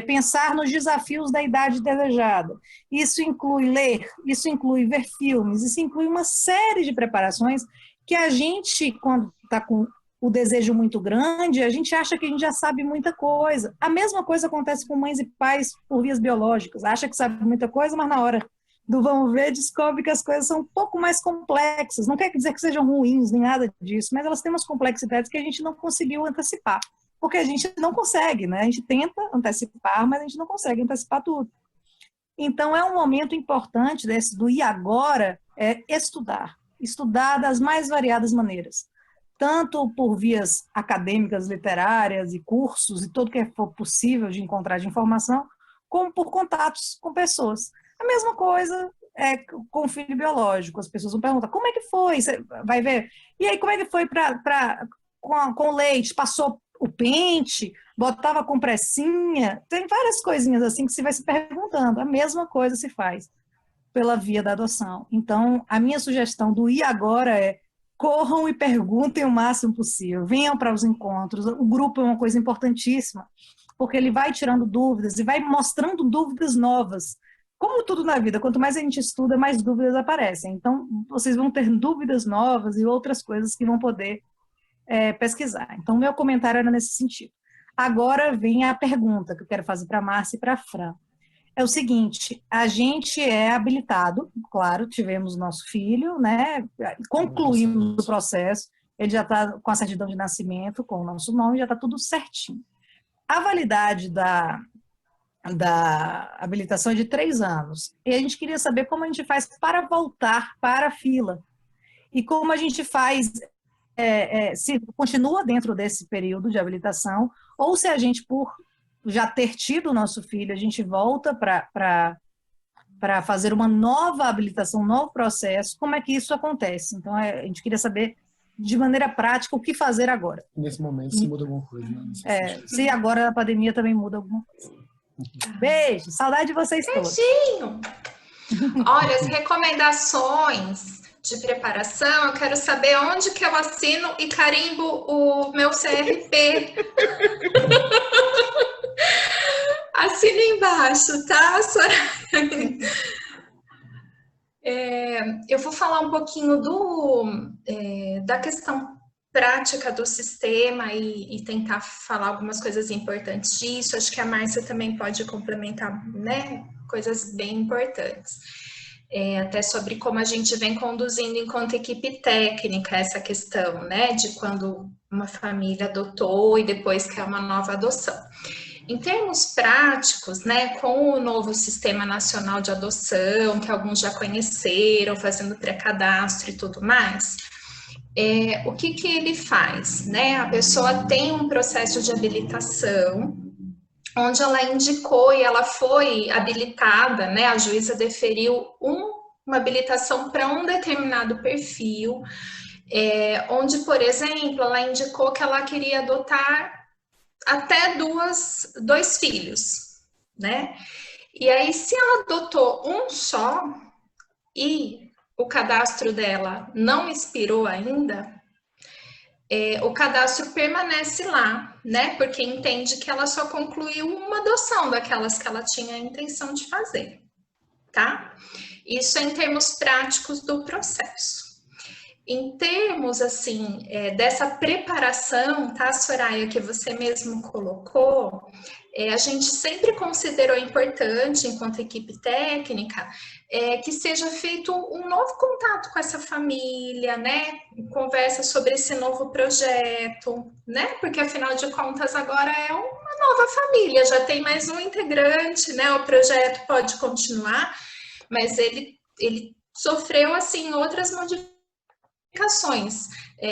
pensar nos desafios da idade desejada, isso inclui ler, isso inclui ver filmes, isso inclui uma série de preparações que a gente, quando está com o desejo muito grande, a gente acha que a gente já sabe muita coisa. A mesma coisa acontece com mães e pais por vias biológicas, acha que sabe muita coisa, mas na hora do vamos ver, descobre que as coisas são um pouco mais complexas. Não quer dizer que sejam ruins, nem nada disso, mas elas têm umas complexidades que a gente não conseguiu antecipar. Porque a gente não consegue, né? A gente tenta antecipar, mas a gente não consegue antecipar tudo. Então, é um momento importante do e agora, estudar das mais variadas maneiras. Tanto por vias acadêmicas, literárias e cursos e tudo que for possível de encontrar de informação, como por contatos com pessoas. A mesma coisa com o filho biológico. As pessoas vão perguntar, como é que foi? Você vai ver. E aí, como é que foi com leite? Passou o pente? Botava compressinha? Tem várias coisinhas assim que você vai se perguntando. A mesma coisa se faz pela via da adoção. Então, a minha sugestão do e agora é corram e perguntem o máximo possível. Venham para os encontros. O grupo é uma coisa importantíssima, porque ele vai tirando dúvidas e vai mostrando dúvidas novas. Como tudo na vida, quanto mais a gente estuda, mais dúvidas aparecem. Então, vocês vão ter dúvidas novas e outras coisas que vão poder pesquisar. Então, meu comentário era nesse sentido. Agora vem a pergunta que eu quero fazer para a Márcia e para a Fran. É o seguinte, a gente é habilitado, claro, tivemos nosso filho, né? Concluímos o processo, ele já está com a certidão de nascimento, com o nosso nome, já está tudo certinho. A validade da habilitação é de 3 anos. E a gente queria saber como a gente faz para voltar para a fila. E como a gente faz, se continua dentro desse período de habilitação, ou se a gente, por já ter tido o nosso filho, a gente volta para fazer uma nova habilitação, um novo processo, como é que isso acontece? Então, a gente queria saber, de maneira prática, o que fazer agora. Nesse momento, se muda alguma coisa, né? Se agora a pandemia também muda alguma coisa. Beijo, saudade de vocês todos. Beijinho! Olha, as recomendações de preparação, eu quero saber onde que eu assino e carimbo o meu CRP. Assina embaixo, tá, Soraya? Eu vou falar um pouquinho da questão prática do sistema e tentar falar algumas coisas importantes disso. Acho que a Márcia também pode complementar, né, coisas bem importantes. Até sobre como a gente vem conduzindo enquanto equipe técnica essa questão, né, de quando uma família adotou e depois quer uma nova adoção. Em termos práticos, né, com o novo Sistema Nacional de Adoção, que alguns já conheceram, fazendo pré-cadastro e tudo mais, o que ele faz, né? A pessoa tem um processo de habilitação, onde ela indicou e ela foi habilitada, né? A juíza deferiu uma habilitação para um determinado perfil, onde, por exemplo, ela indicou que ela queria adotar até 2 filhos, né? E aí, se ela adotou um só e o cadastro dela não expirou ainda, o cadastro permanece lá, né? Porque entende que ela só concluiu uma adoção daquelas que ela tinha a intenção de fazer, tá? Isso é em termos práticos do processo. Em termos, assim, dessa preparação, tá, Soraya, que você mesmo colocou, a gente sempre considerou importante, enquanto equipe técnica, que seja feito um novo contato com essa família, né? Conversa sobre esse novo projeto, né? Porque, afinal de contas, agora é uma nova família, já tem mais um integrante, né? O projeto pode continuar, mas ele sofreu, assim, outras modificações,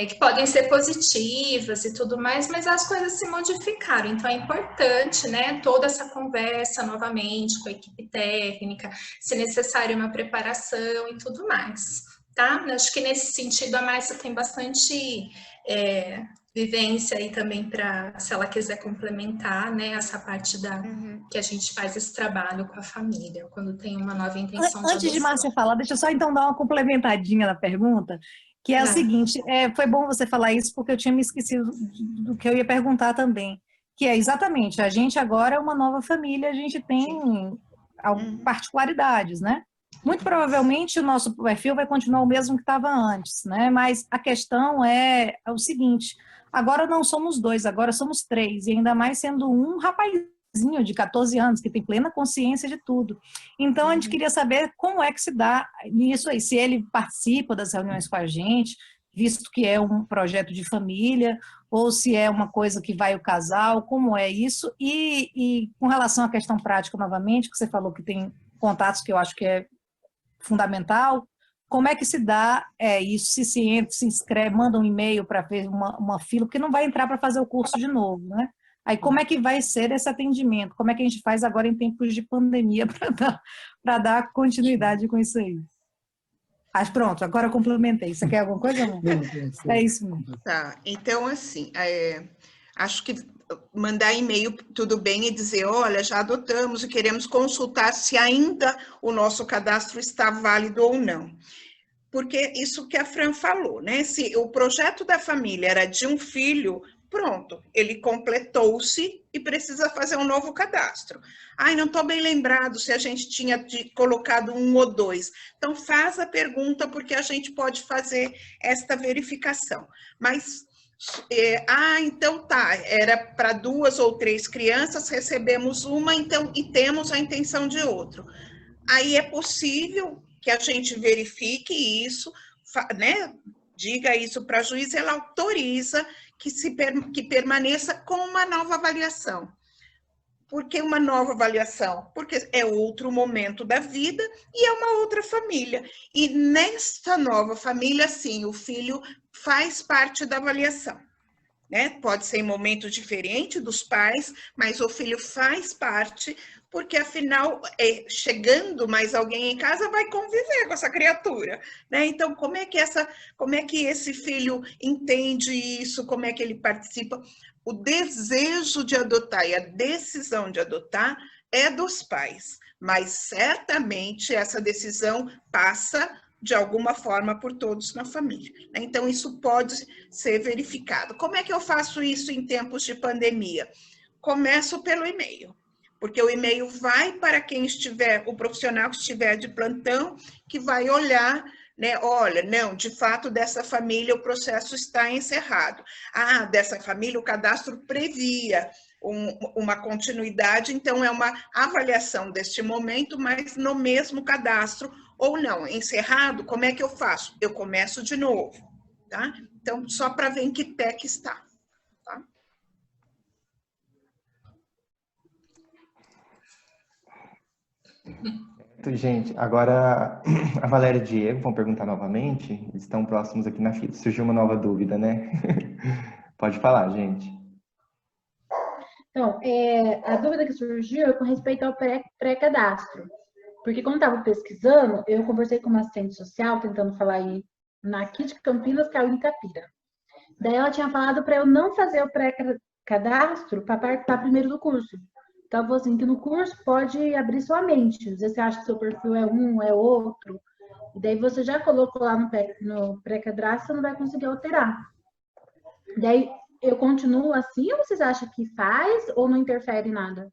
que podem ser positivas e tudo mais, mas as coisas se modificaram, então é importante, né, toda essa conversa novamente com a equipe técnica, se necessário uma preparação e tudo mais, tá? Acho que nesse sentido a Márcia tem bastante vivência aí também para, se ela quiser complementar, né, essa parte que a gente faz esse trabalho com a família, quando tem uma nova intenção de Antes de adoção. Márcia falar, deixa eu só então dar uma complementadinha na pergunta, que é a seguinte, foi bom você falar isso porque eu tinha me esquecido do que eu ia perguntar também, que é exatamente, a gente agora é uma nova família, a gente tem particularidades, né? Muito provavelmente o nosso perfil vai continuar o mesmo que estava antes, né? Mas a questão é o seguinte, agora não somos 2, agora somos 3, e ainda mais sendo um rapazinho de 14 anos, que tem plena consciência de tudo. Então, a gente queria saber como é que se dá nisso aí, se ele participa das reuniões com a gente, visto que é um projeto de família, ou se é uma coisa que vai o casal, como é isso, e com relação à questão prática, novamente, que você falou que tem contatos que eu acho que é fundamental, como é que se dá isso, se entra, se inscreve, manda um e-mail para ver uma fila, porque não vai entrar para fazer o curso de novo, né? Aí como é que vai ser esse atendimento? Como é que a gente faz agora em tempos de pandemia para dar continuidade com isso aí? Mas pronto, agora eu complementei. Você quer alguma coisa, amor? É isso mesmo. Tá, então assim, acho que mandar e-mail, tudo bem, e dizer, olha, já adotamos e queremos consultar se ainda o nosso cadastro está válido ou não. Porque isso que a Fran falou, né? Se o projeto da família era de um filho, pronto, ele completou-se e precisa fazer um novo cadastro. Ai, não estou bem lembrado se a gente tinha colocado 1 ou 2. Então, faz a pergunta, porque a gente pode fazer esta verificação. Mas, então tá, era para 2 ou 3 crianças, recebemos uma, então, e temos a intenção de outro. Aí é possível que a gente verifique isso, né? Diga isso para a juiz, ela autoriza que permaneça com uma nova avaliação. Por que uma nova avaliação? Porque é outro momento da vida e é uma outra família. E nesta nova família, sim, o filho faz parte da avaliação, né? Pode ser em momento diferente dos pais, mas o filho faz parte, porque afinal, chegando mais alguém em casa, vai conviver com essa criatura, né? Então, como é que esse filho entende isso? Como é que ele participa? O desejo de adotar e a decisão de adotar é dos pais, mas certamente essa decisão passa de alguma forma por todos na família. Então, isso pode ser verificado. Como é que eu faço isso em tempos de pandemia? Começo pelo e-mail, porque o e-mail vai para quem estiver, o profissional que estiver de plantão, que vai olhar, né? Olha, não, de fato, dessa família o processo está encerrado. Ah, dessa família o cadastro previa uma continuidade, então é uma avaliação deste momento, mas no mesmo cadastro, ou não, encerrado, como é que eu faço? Eu começo de novo, tá? Então, só para ver em que pé que está, tá? Gente, agora a Valéria e o Diego vão perguntar novamente, eles estão próximos aqui na fila. Surgiu uma nova dúvida, né? Pode falar, gente. Então, a dúvida que surgiu é com respeito ao pré-cadastro. Porque quando estava pesquisando, eu conversei com uma assistente social, tentando falar aí aqui de Campinas, que é em Capira. Daí ela tinha falado para eu não fazer o pré-cadastro para participar primeiro do curso. Então, eu falei assim, que no curso pode abrir sua mente. Às vezes você acha que seu perfil é um, é outro. E daí você já colocou lá no pré-cadastro, você não vai conseguir alterar. Daí, eu continuo assim ou vocês acham que faz ou não interfere em nada?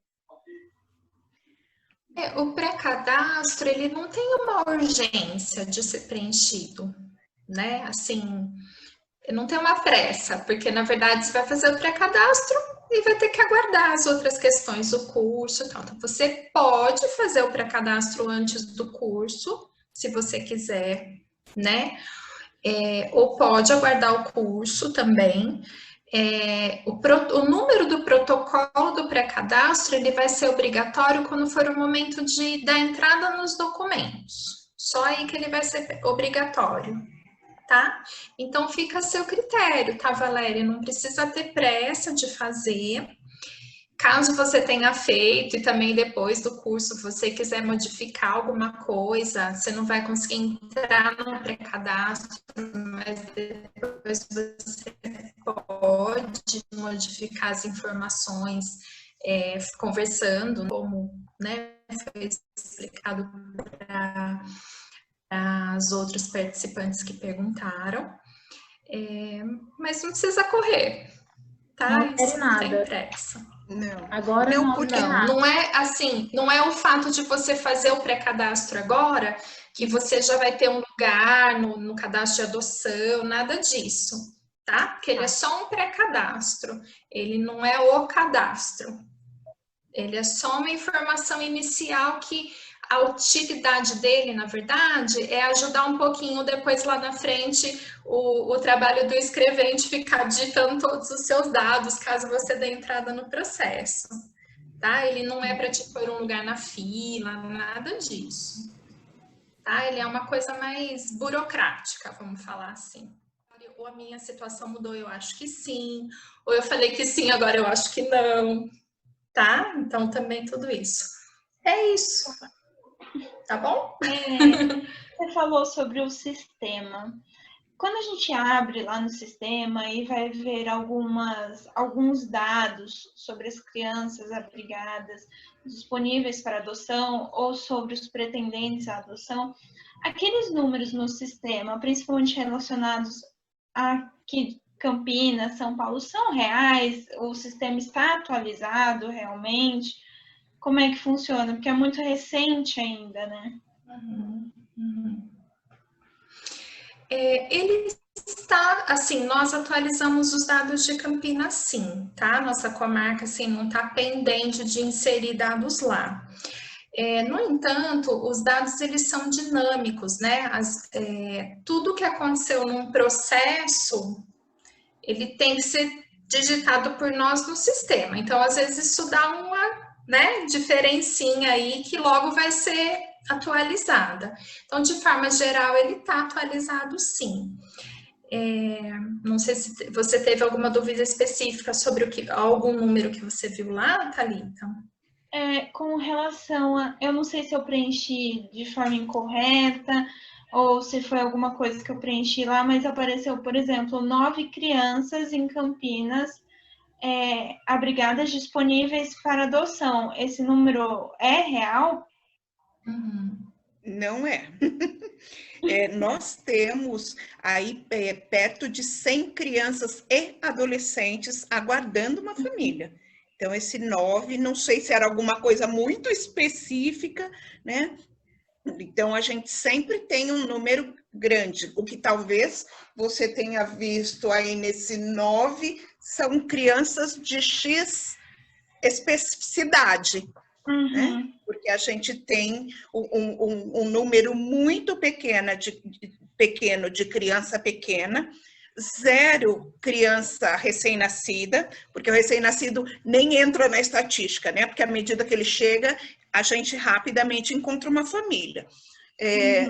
O pré-cadastro, ele não tem uma urgência de ser preenchido, né? Assim, não tem uma pressa, porque na verdade você vai fazer o pré-cadastro e vai ter que aguardar as outras questões do curso. Então, você pode fazer o pré-cadastro antes do curso, se você quiser, né? Ou pode aguardar o curso também. O número do protocolo do pré-cadastro, ele vai ser obrigatório quando for o momento da entrada nos documentos. Só aí que ele vai ser obrigatório, tá? Então, fica a seu critério, tá, Valéria? Não precisa ter pressa de fazer. Caso você tenha feito e também depois do curso você quiser modificar alguma coisa, você não vai conseguir entrar no pré-cadastro, mas depois você pode modificar as informações conversando, como, né, foi explicado para as outras participantes que perguntaram. Mas não precisa correr, tá? Não quero Isso não tem nada. pressa. Não. Agora Não, não, porque Não é assim, não é o fato de você fazer o pré-cadastro agora que você já vai ter um lugar no cadastro de adoção, nada disso, tá? Porque ele é só um pré-cadastro, ele não é o cadastro. Ele é só uma informação inicial que a utilidade dele, na verdade, é ajudar um pouquinho depois lá na frente o trabalho do escrevente ficar digitando todos os seus dados, caso você dê entrada no processo, tá? Ele não é para te pôr um lugar na fila, nada disso, tá? Ele é uma coisa mais burocrática, vamos falar assim. Ou a minha situação mudou, eu acho que sim, ou eu falei que sim, agora eu acho que não, tá? Então também tudo isso. É isso. Tá bom? Você falou sobre o sistema. Quando a gente abre lá no sistema e vai ver alguns dados sobre as crianças abrigadas disponíveis para adoção ou sobre os pretendentes à adoção, aqueles números no sistema, principalmente relacionados a Campinas, São Paulo, são reais? O sistema está atualizado realmente? Como é que funciona? Porque é muito recente ainda, né? Ele está, assim, nós atualizamos os dados de Campinas, sim, tá? Nossa comarca, assim, não está pendente de inserir dados lá. No entanto, os dados, eles são dinâmicos, né? Tudo que aconteceu num processo, ele tem que ser digitado por nós no sistema. Então, às vezes, isso dá uma, né, diferencinha aí que logo vai ser atualizada. Então, de forma geral, ele está atualizado, sim. Não sei se você teve alguma dúvida específica sobre algum número que você viu lá, Thalita? Com relação a... Eu não sei se eu preenchi de forma incorreta ou se foi alguma coisa que eu preenchi lá, mas apareceu, por exemplo, 9 crianças em Campinas abrigadas disponíveis para adoção. Esse número é real? Não é. Nós temos aí perto de 100 crianças e adolescentes aguardando uma família. Então, esse 9, não sei se era alguma coisa muito específica, né? Então, a gente sempre tem um número grande. O que talvez você tenha visto aí nesse 9 são crianças de X especificidade, né? Porque a gente tem um número muito pequeno de criança pequena, 0 criança recém-nascida, porque o recém-nascido nem entra na estatística, né? Porque à medida que ele chega, a gente rapidamente encontra uma família.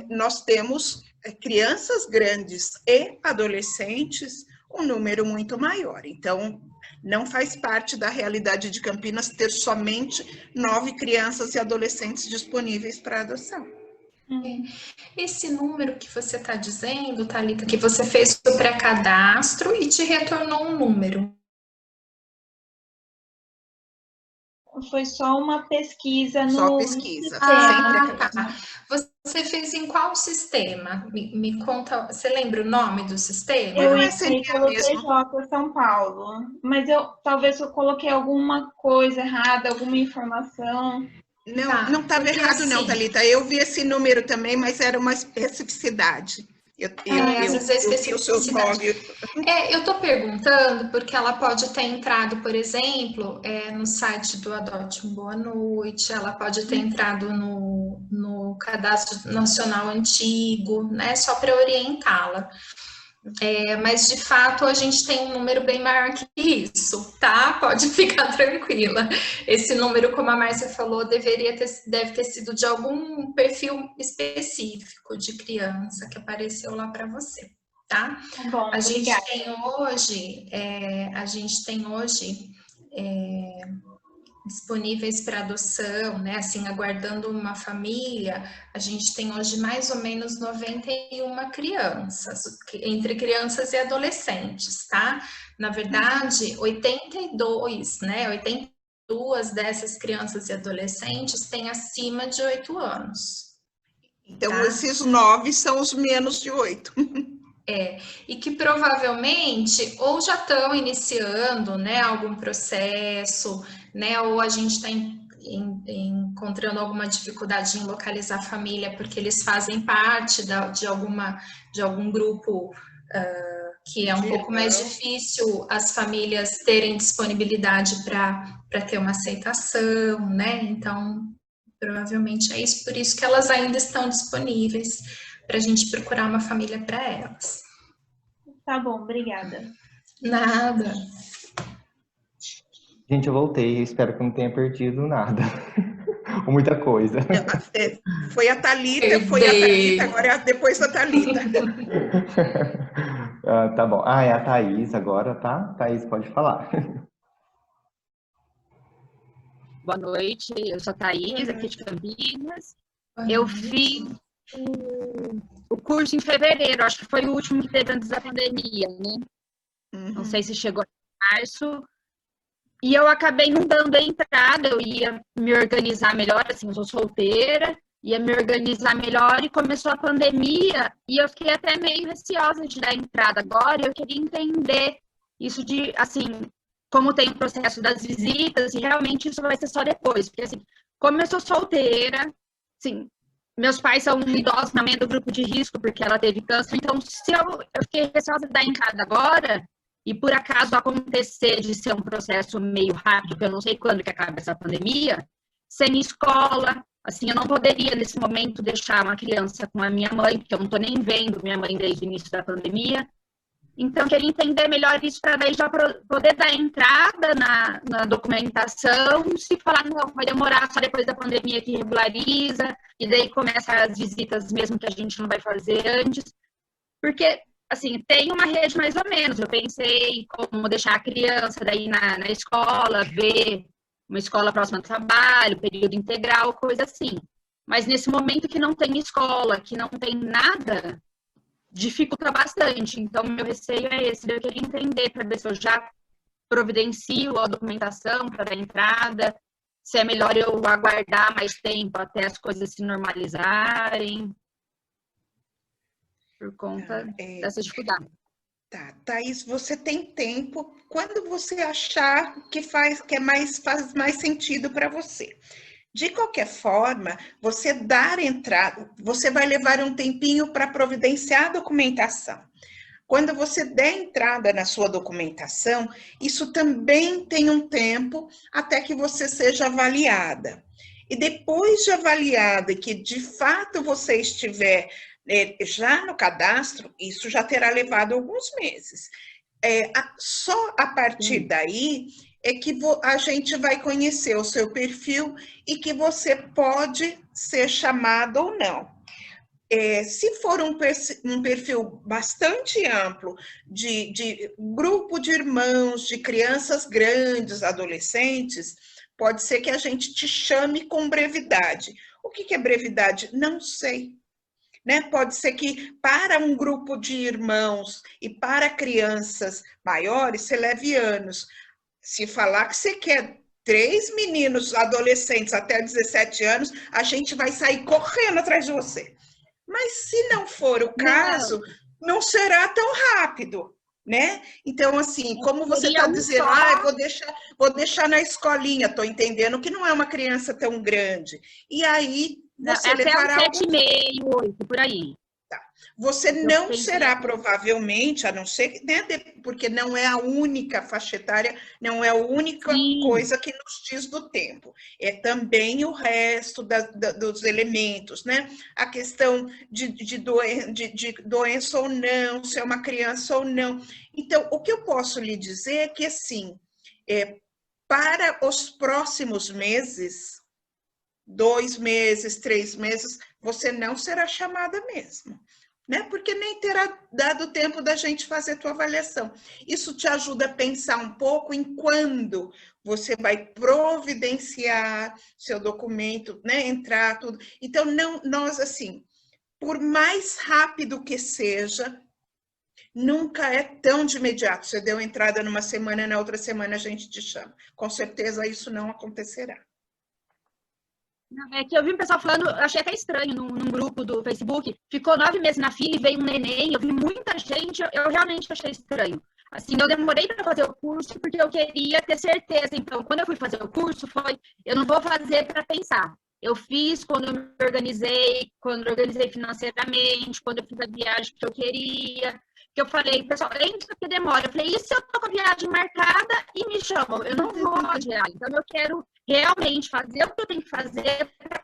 Nós temos crianças grandes e adolescentes, um número muito maior. Então, não faz parte da realidade de Campinas ter somente 9 crianças e adolescentes disponíveis para adoção. Esse número que você está dizendo, Thalita, que você fez o pré-cadastro e te retornou um número. Foi só uma pesquisa no... Só pesquisa, sem pré-cadastro. Você fez em qual sistema? Me conta, você lembra o nome do sistema? Eu entrei pelo TJ São Paulo, mas talvez eu coloquei alguma coisa errada, alguma informação. Não estava errado assim, não, Thalita. Eu vi esse número também, mas era uma especificidade. Às vezes é especificidade. Eu estou perguntando porque ela pode ter entrado, por exemplo, no site do Adote um Boa Noite, ela pode ter entrado no Cadastro Nacional Antigo, né? Só para orientá-la. Mas, de fato, a gente tem um número bem maior que isso, tá? Pode ficar tranquila. Esse número, como a Márcia falou, deve ter sido de algum perfil específico de criança que apareceu lá para você, tá? Bom, a gente tem hoje disponíveis para adoção, né? Assim, aguardando uma família, a gente tem hoje mais ou menos 91 crianças, entre crianças e adolescentes, tá? Na verdade, 82, né? 82 dessas crianças e adolescentes têm acima de 8 anos. Então, tá? esses 9 são os menos de 8. E que provavelmente ou já estão iniciando, né, algum processo, né, ou a gente está encontrando alguma dificuldade em localizar a família porque eles fazem parte de algum grupo que é um pouco mais difícil as famílias terem disponibilidade para ter uma aceitação, né? Então, provavelmente é isso, por isso que elas ainda estão disponíveis para a gente procurar uma família para elas. Tá bom, obrigada. Nada. Gente, eu voltei, espero que não tenha perdido nada. Ou muita coisa. Foi a Thalita, agora é depois da Thalita. Tá bom. É a Thaís agora, tá? Thaís, pode falar. Boa noite, eu sou a Thaís, aqui de Campinas. Eu fiz o curso em fevereiro, acho que foi o último que teve antes da pandemia, né? Não sei se chegou em março. E eu acabei não dando a entrada, eu ia me organizar melhor, assim, eu sou solteira, ia me organizar melhor e começou a pandemia e eu fiquei até meio receosa de dar entrada agora. Eu queria entender isso de, assim, como tem o processo das visitas e realmente isso vai ser só depois, porque, assim, como eu sou solteira, assim, meus pais são idosos, minha mãe é do grupo de risco porque ela teve câncer, então se eu fiquei receosa de dar entrada agora e por acaso acontecer de ser um processo meio rápido, que eu não sei quando que acaba essa pandemia, sem escola, assim, eu não poderia nesse momento deixar uma criança com a minha mãe, porque eu não estou nem vendo minha mãe desde o início da pandemia. Então, eu queria entender melhor isso para daí já poder dar entrada na documentação, se falar, não, vai demorar só depois da pandemia que regulariza, e daí começa as visitas mesmo que a gente não vai fazer antes, porque assim, tem uma rede mais ou menos. Eu pensei como deixar a criança daí na escola, ver uma escola próxima do trabalho, período integral, coisa assim. Mas nesse momento que não tem escola, que não tem nada, dificulta bastante. Então, meu receio é esse. Eu queria entender para ver se eu já providencio a documentação para dar entrada, se é melhor eu aguardar mais tempo até as coisas se normalizarem. Por conta dessa dificuldade. Tá, Thaís, você tem tempo quando você achar que faz mais sentido para você. De qualquer forma, você dar entrada, você vai levar um tempinho para providenciar a documentação. Quando você der entrada na sua documentação, isso também tem um tempo até que você seja avaliada. E depois de avaliada, que de fato você estiver já no cadastro, isso já terá levado alguns meses. Só a partir daí é que a gente vai conhecer o seu perfil e que você pode ser chamado ou não. Se for um perfil bastante amplo de grupo de irmãos, de crianças grandes, adolescentes, pode ser que a gente te chame com brevidade. O que é brevidade? Não sei. Né? Pode ser que para um grupo de irmãos e para crianças maiores, você leve anos. Se falar que você quer 3 meninos adolescentes até 17 anos, a gente vai sair correndo atrás de você. Mas se não for o caso, não será tão rápido, né? Então, assim, como você está dizendo, vou deixar na escolinha, estou entendendo que não é uma criança tão grande. E aí, você levará até 7,5, 8, por aí. Tá. Você não será provavelmente, a não ser, né, porque não é a única faixa etária, não é a única coisa que nos diz do tempo. É também o resto dos elementos, né? A questão de doença ou não, se é uma criança ou não. Então, o que eu posso lhe dizer é que, assim, para os próximos meses, 2 meses, 3 meses, você não será chamada mesmo. né? Porque nem terá dado tempo da gente fazer a tua avaliação. Isso te ajuda a pensar um pouco em quando você vai providenciar seu documento, né? Entrar tudo. Então, não, nós, assim, por mais rápido que seja, nunca é tão de imediato. Você deu entrada numa semana, na outra semana a gente te chama. Com certeza isso não acontecerá. É que eu vi um pessoal falando, eu achei até estranho num grupo do Facebook, ficou 9 meses na fila e veio um neném, eu vi muita gente, eu realmente achei estranho. Assim, eu demorei para fazer o curso porque eu queria ter certeza. Então, quando eu fui fazer o curso, eu não vou fazer para pensar. Eu fiz quando eu me organizei, quando eu organizei financeiramente, quando eu fiz a viagem que eu queria, que eu falei, pessoal, entra porque demora. Eu falei, e se eu tô com a viagem marcada e me chamam? Eu não vou adiar. Então, eu quero realmente fazer o que eu tenho que fazer para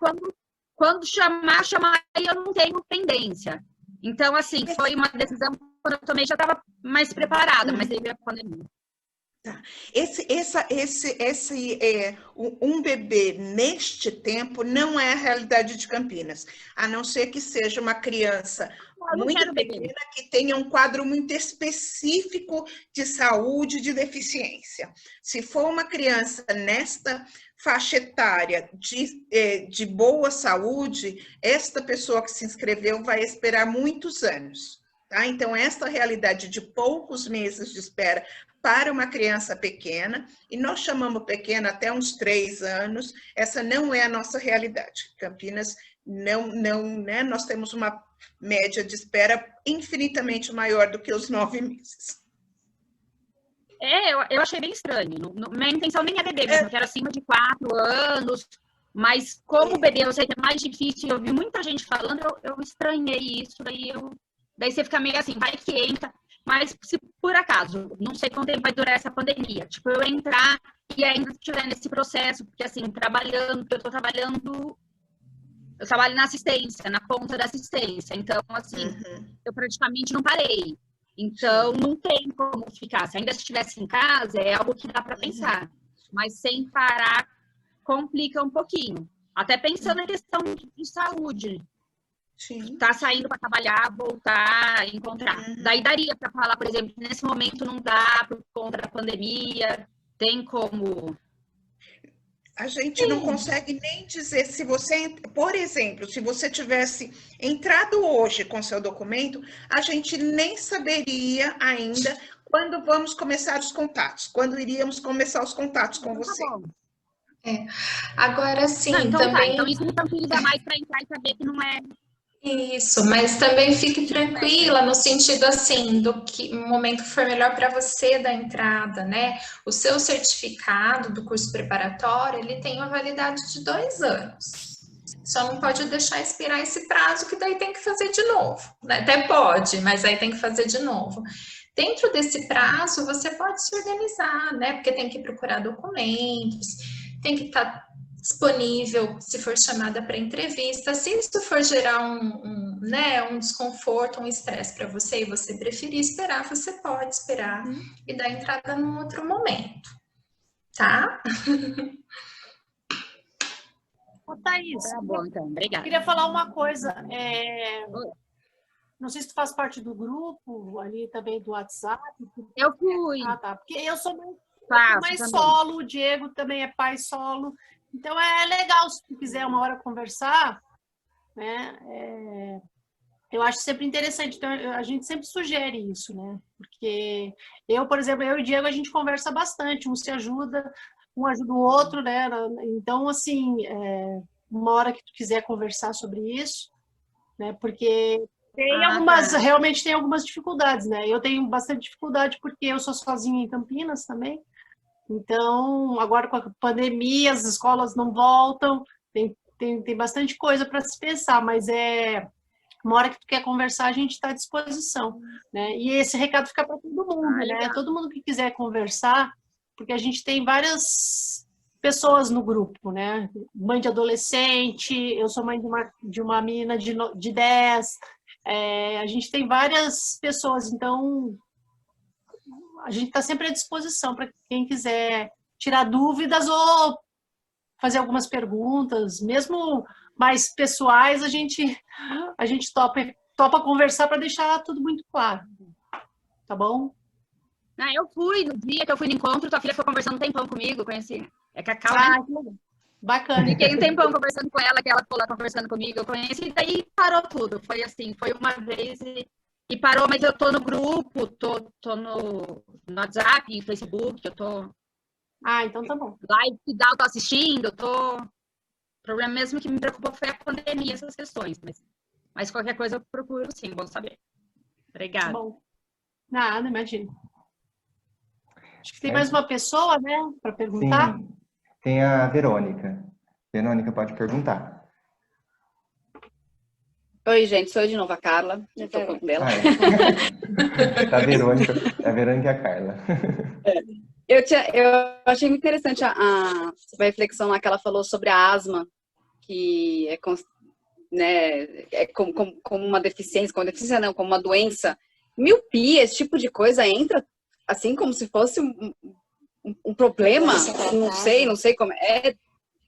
quando chamar e eu não tenho pendência. Então, assim, foi uma decisão que quando eu tomei já estava mais preparada, mas teve a pandemia. Tá. Um bebê neste tempo não é a realidade de Campinas, a não ser que seja uma criança muito pequena que tenha um quadro muito específico de saúde, de deficiência. Se for uma criança nesta faixa etária de boa saúde, esta pessoa que se inscreveu vai esperar muitos anos. Tá? Então, esta realidade de poucos meses de espera para uma criança pequena, e nós chamamos pequena até uns 3 anos, essa não é a nossa realidade. Campinas, né? Nós temos uma média de espera infinitamente maior do que os 9 meses. Eu achei bem estranho. Minha intenção nem é bebê mesmo, eu quero acima de 4 anos, mas como bebê eu sei que é mais difícil, eu vi muita gente falando, eu estranhei isso, daí você fica meio assim, vai que entra. Mas se por acaso, não sei quanto tempo vai durar essa pandemia, tipo, eu entrar e ainda estiver nesse processo, porque assim, eu trabalho na assistência, na ponta da assistência, então assim, eu praticamente não parei. Então, não tem como ficar. Se ainda estivesse em casa, é algo que dá para pensar. Mas sem parar, complica um pouquinho. Até pensando na questão de saúde. Sim. Tá saindo para trabalhar, voltar, encontrar. Daí daria para falar, por exemplo, nesse momento não dá por conta da pandemia, tem como... A gente não consegue nem dizer se você, por exemplo, se você tivesse entrado hoje com seu documento, a gente nem saberia ainda quando vamos começar os contatos, quando iríamos começar os contatos com você. Agora sim, então também... Então isso me tranquiliza mais para entrar e saber que não é... Isso, mas também fique tranquila no sentido assim, do que o momento que for melhor para você da entrada, né? O seu certificado do curso preparatório, ele tem uma validade de 2 anos. Só não pode deixar expirar esse prazo, que daí tem que fazer de novo, né? Até pode, mas aí tem que fazer de novo. Dentro desse prazo, você pode se organizar, né? Porque tem que procurar documentos, tem que estar disponível se for chamada para entrevista. Se isso for gerar um desconforto, um estresse para você e você preferir esperar, você pode esperar e dar entrada num outro momento, tá? Thaís, tá bom, então, obrigada. Eu queria falar uma coisa. Não sei se tu faz parte do grupo ali também do WhatsApp. Eu fui. Ah, tá. Porque eu sou mais solo, o Diego também é pai solo. Então, é legal, se tu quiser uma hora conversar, né? Eu acho sempre interessante. Então, a gente sempre sugere isso, né? Porque por exemplo, eu e o Diego, a gente conversa bastante, um ajuda o outro, né? Então, assim, uma hora que tu quiser conversar sobre isso, né? Porque realmente tem algumas dificuldades, né? Eu tenho bastante dificuldade porque eu sou sozinha em Campinas também. Então, agora com a pandemia, as escolas não voltam, tem bastante coisa para se pensar, mas uma hora que tu quer conversar, a gente está à disposição, né? E esse recado fica para todo mundo, né? Todo mundo que quiser conversar, porque a gente tem várias pessoas no grupo, né? Mãe de adolescente, eu sou mãe de uma menina de 10, a gente tem várias pessoas, então... A gente está sempre à disposição para quem quiser tirar dúvidas ou fazer algumas perguntas, mesmo mais pessoais, a gente topa conversar para deixar tudo muito claro. Tá bom? Eu fui, no dia que eu fui no encontro, tua filha ficou conversando um tempão comigo, conheci. É Cacau, né? Bacana. Fiquei um tempão conversando com ela, que ela ficou lá conversando comigo, eu conheci, e daí parou tudo. Foi assim, foi uma vez e parou, mas eu tô no grupo, tô no WhatsApp, no Facebook, eu tô... então tá bom. Live que dá, eu tô assistindo, O problema mesmo que me preocupou foi a pandemia, essas questões, mas qualquer coisa eu procuro sim, bom saber. Obrigada. Tá bom. Nada, imagina. Acho que tem mais uma pessoa, né, para perguntar. Sim, tem a Verônica. Verônica, pode perguntar. Oi, gente, sou eu de novo, a Carla. Eu tô com dela. A Verônica e a Carla. Eu achei muito interessante a reflexão lá que ela falou sobre a asma, que é como uma deficiência, como uma doença. Miopia, esse tipo de coisa entra assim como se fosse um problema. Não sei como é.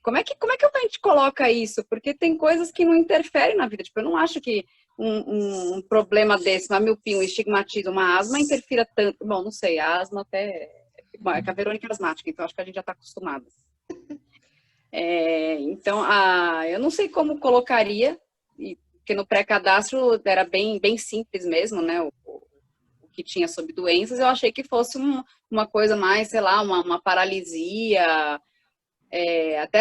Como é que a gente coloca isso? Porque tem coisas que não interferem na vida. Tipo, eu não acho que um problema desse, uma miopia, um estigmatismo, uma asma interfira tanto. Bom, não sei, a asma até... Bom, é que a Verônica é asmática, então acho que a gente já está acostumada. Então, eu não sei como colocaria, porque no pré-cadastro era bem simples mesmo, né? O que tinha sobre doenças, eu achei que fosse uma coisa mais, sei lá, uma paralisia.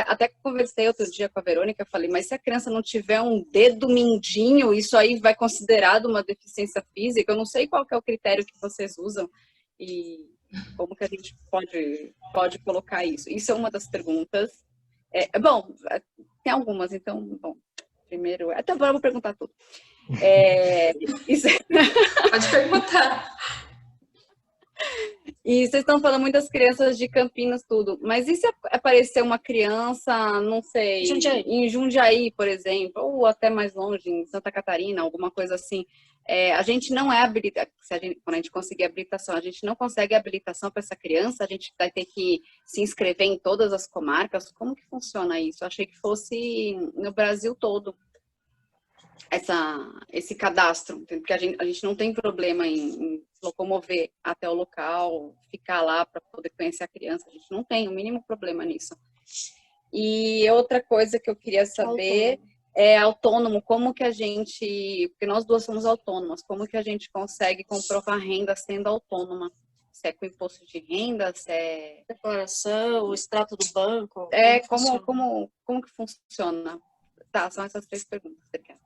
Até conversei outro dia com a Verônica, falei, mas se a criança não tiver um dedo mindinho, isso aí vai considerado uma deficiência física? Eu não sei qual que é o critério que vocês usam e como que a gente pode colocar isso. Isso é uma das perguntas. Bom, tem algumas, então, bom, primeiro... Até agora eu vou perguntar tudo. Pode perguntar. E vocês estão falando muito das crianças de Campinas, tudo. Mas e se aparecer uma criança, não sei, em Jundiaí, por exemplo, ou até mais longe, em Santa Catarina, alguma coisa assim? A gente não é habilitado, quando a gente conseguir habilitação, a gente não consegue habilitação para essa criança, a gente vai ter que se inscrever em todas as comarcas. Como que funciona isso? Eu achei que fosse no Brasil todo. Esse cadastro, porque a gente não tem problema em locomover até o local, ficar lá para poder conhecer a criança, a gente não tem o mínimo problema nisso. E outra coisa que eu queria saber é autônomo, como que a gente, porque nós duas somos autônomas, como que a gente consegue comprovar renda sendo autônoma? Se é com imposto de renda, se é... Declaração, o extrato do banco... Como que funciona? Tá, são essas 3 perguntas que você quer.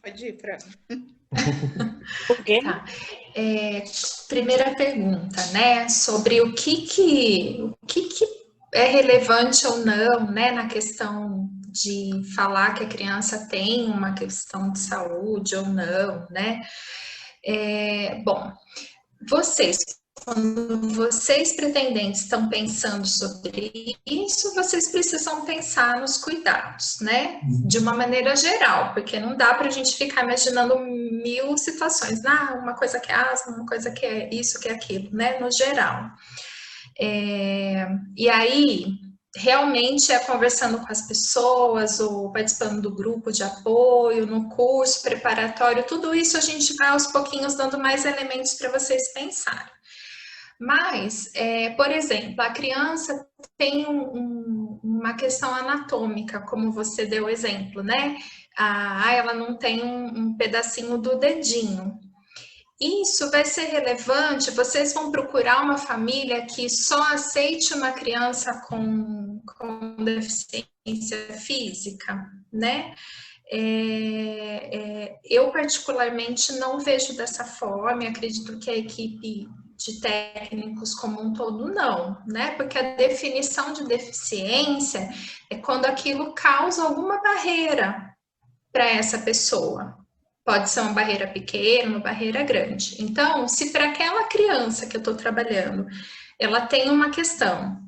Pode ir, Fran. Tá. Primeira pergunta, né? Sobre o que é relevante ou não, né? Na questão de falar que a criança tem uma questão de saúde ou não, né? Bom, quando vocês pretendentes estão pensando sobre isso, vocês precisam pensar nos cuidados, né? De uma maneira geral, porque não dá para a gente ficar imaginando 1000 situações. Uma coisa que é asma, uma coisa que é isso, que é aquilo, né? No geral. E aí, realmente conversando com as pessoas ou participando do grupo de apoio, no curso preparatório, tudo isso a gente vai aos pouquinhos dando mais elementos para vocês pensarem. Mas, por exemplo, a criança tem uma questão anatômica, como você deu exemplo, né? Ela não tem um pedacinho do dedinho. Isso vai ser relevante, vocês vão procurar uma família que só aceite uma criança com deficiência física, né? Eu particularmente não vejo dessa forma, e acredito que a equipe de técnicos como um todo não, né? Porque a definição de deficiência é quando aquilo causa alguma barreira para essa pessoa. Pode ser uma barreira pequena, uma barreira grande. Então, se para aquela criança que eu estou trabalhando, ela tem uma questão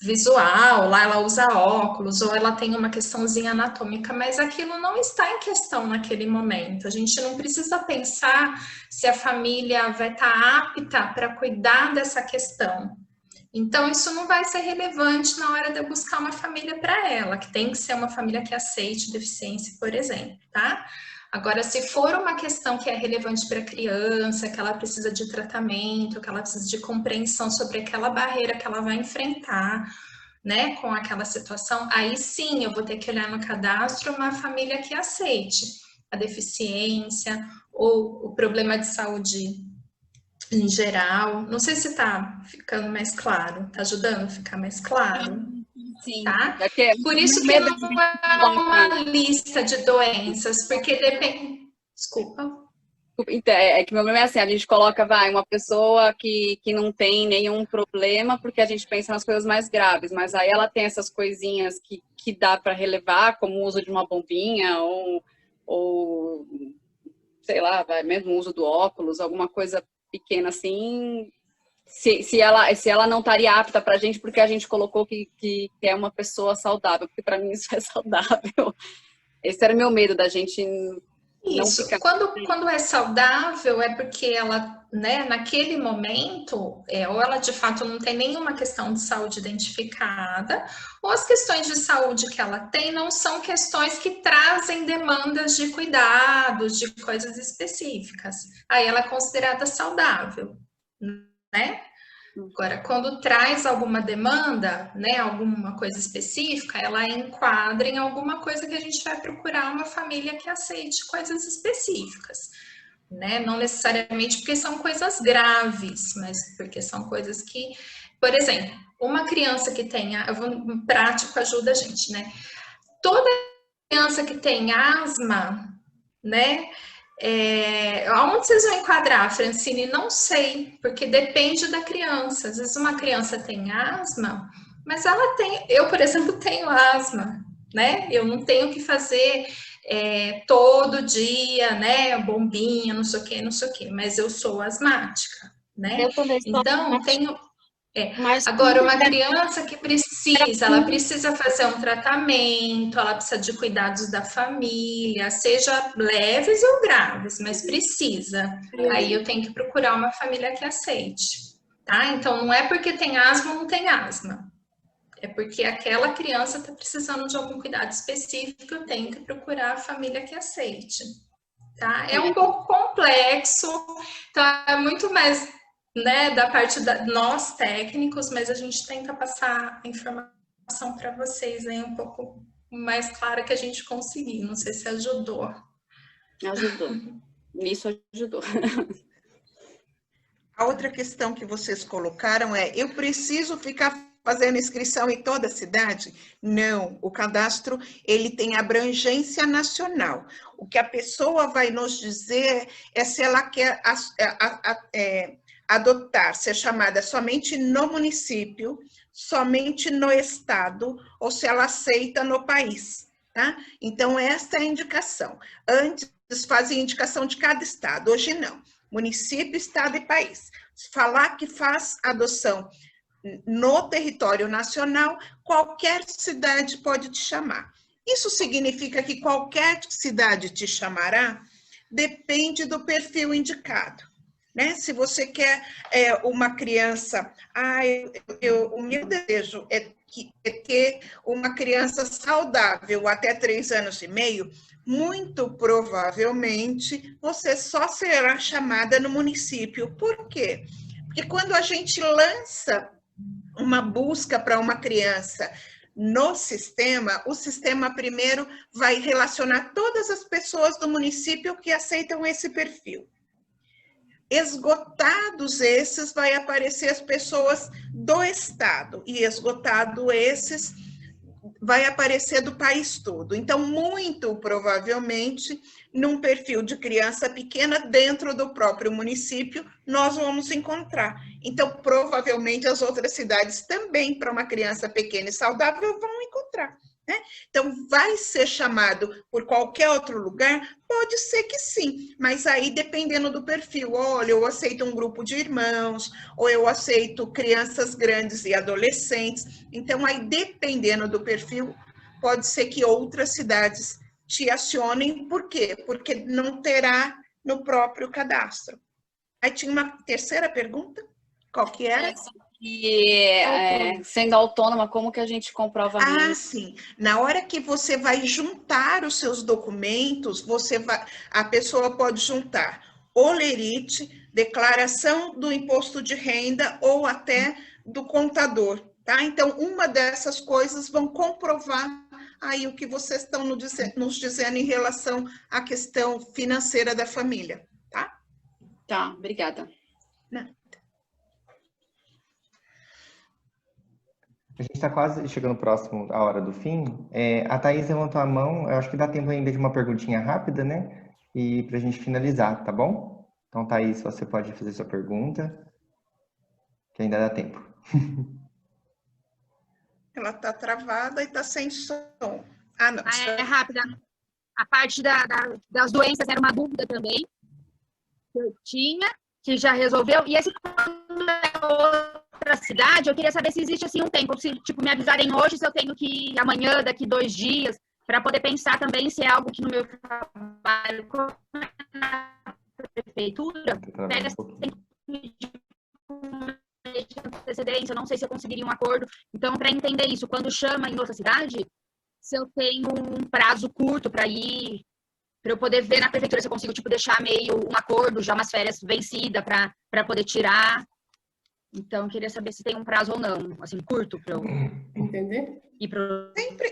visual, lá ela usa óculos, ou ela tem uma questãozinha anatômica, mas aquilo não está em questão naquele momento. A gente não precisa pensar se a família vai estar apta para cuidar dessa questão. Então, isso não vai ser relevante na hora de eu buscar uma família para ela, que tem que ser uma família que aceite deficiência, por exemplo, tá? Agora, se for uma questão que é relevante para a criança, que ela precisa de tratamento, que ela precisa de compreensão sobre aquela barreira que ela vai enfrentar, né, com aquela situação, aí sim eu vou ter que olhar no cadastro uma família que aceite a deficiência ou o problema de saúde em geral. Não sei se está ficando mais claro, está ajudando a ficar mais claro? Sim. Tá? Por isso que não é uma lista de doenças, porque depende... Desculpa. É que meu problema é assim, a gente coloca, uma pessoa que não tem nenhum problema, porque a gente pensa nas coisas mais graves, mas aí ela tem essas coisinhas que dá para relevar, como o uso de uma bombinha, ou sei lá, mesmo o uso do óculos, alguma coisa pequena assim, se ela não estaria apta para a gente, porque a gente colocou que é uma pessoa saudável, porque para mim isso é saudável. Esse era o meu medo, da gente não ficar... Quando é saudável, é porque ela, né, naquele momento, ou ela de fato não tem nenhuma questão de saúde identificada, ou as questões de saúde que ela tem não são questões que trazem demandas de cuidados, de coisas específicas. Aí ela é considerada saudável, né? Agora, quando traz alguma demanda, né, alguma coisa específica, ela enquadra em alguma coisa que a gente vai procurar uma família que aceite coisas específicas, né? Não necessariamente porque são coisas graves, mas porque são coisas que, por exemplo, uma criança que tenha, um prático ajuda a gente, né? Toda criança que tem asma, né? Aonde vocês vão enquadrar, Francine? Não sei, porque depende da criança. Às vezes uma criança tem asma, mas ela tem... Eu, por exemplo, tenho asma, né? Eu não tenho que fazer todo dia, né? Bombinha, não sei o que, mas eu sou asmática, né? Eu também sou então, tenho... Agora, uma criança que precisa, ela precisa fazer um tratamento, ela precisa de cuidados da família, seja leves ou graves, mas precisa. Aí eu tenho que procurar uma família que aceite, tá? Então, não é porque tem asma ou não tem asma. É porque aquela criança está precisando de algum cuidado específico, eu tenho que procurar a família que aceite, tá? É um pouco complexo, então é muito mais... né, da parte da nós técnicos, mas a gente tenta passar a informação para vocês aí um pouco mais clara que a gente conseguir. Não sei se ajudou. Ajudou. Isso ajudou. A outra questão que vocês colocaram é: eu preciso ficar fazendo inscrição em toda a cidade? Não, o cadastro ele tem abrangência nacional. O que a pessoa vai nos dizer é se ela quer adotar, ser chamada somente no município, somente no estado, ou se ela aceita no país, tá? Então, esta é a indicação. Antes fazia indicação de cada estado, hoje não. Município, estado e país. Se falar que faz adoção no território nacional, qualquer cidade pode te chamar. Isso significa que qualquer cidade te chamará? Depende do perfil indicado. Né? Se você quer uma criança, o meu desejo é ter uma criança saudável até 3 anos e meio, muito provavelmente você só será chamada no município. Por quê? Porque quando a gente lança uma busca para uma criança no sistema, o sistema primeiro vai relacionar todas as pessoas do município que aceitam esse perfil. Esgotados esses, vai aparecer as pessoas do estado, e esgotado esses, vai aparecer do país todo. Então, muito provavelmente, num perfil de criança pequena, dentro do próprio município, nós vamos encontrar. Então, provavelmente, as outras cidades também, para uma criança pequena e saudável, vão encontrar. Né? Então, vai ser chamado por qualquer outro lugar? Pode ser que sim, mas aí dependendo do perfil. Olha, eu aceito um grupo de irmãos, ou eu aceito crianças grandes e adolescentes. Então, aí dependendo do perfil, pode ser que outras cidades te acionem. Por quê? Porque não terá no próprio cadastro. Aí tinha uma terceira pergunta? Qual que era? E sendo autônoma, como que a gente comprova isso? Ah, sim. Na hora que você vai juntar os seus documentos, a pessoa pode juntar holerite, declaração do imposto de renda ou até do contador, tá? Então, uma dessas coisas vão comprovar aí o que vocês estão nos dizendo em relação à questão financeira da família, tá? Tá, obrigada. Não. A gente está quase chegando próximo à hora do fim. A Thaís levantou a mão, eu acho que dá tempo ainda de uma perguntinha rápida, né? E para a gente finalizar, tá bom? Então, Thaís, você pode fazer sua pergunta, que ainda dá tempo. Ela está travada e está sem som. Ah, não. É rápida. A parte das doenças era uma dúvida também que eu tinha, que já resolveu. E esse outra cidade, eu queria saber se existe assim um tempo, se tipo me avisarem hoje se eu tenho que ir amanhã, daqui 2 dias, para poder pensar também se é algo que no meu trabalho na prefeitura pega antecedência, eu não sei se eu conseguiria um acordo. Então, para entender isso, quando chama em outra cidade, se eu tenho um prazo curto para ir, para eu poder ver na prefeitura se eu consigo tipo deixar meio um acordo, já umas férias vencida para poder tirar. Então, eu queria saber se tem um prazo ou não, assim, curto para eu entender.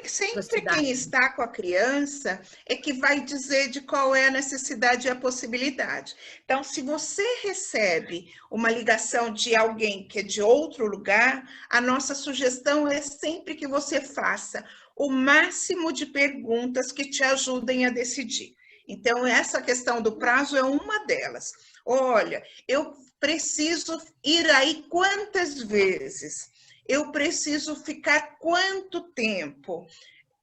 Sempre quem está com a criança é que vai dizer de qual é a necessidade e a possibilidade. Então, se você recebe uma ligação de alguém que é de outro lugar, a nossa sugestão é sempre que você faça o máximo de perguntas que te ajudem a decidir. Então, essa questão do prazo é uma delas. Olha, eu preciso ir aí quantas vezes? Eu preciso ficar quanto tempo?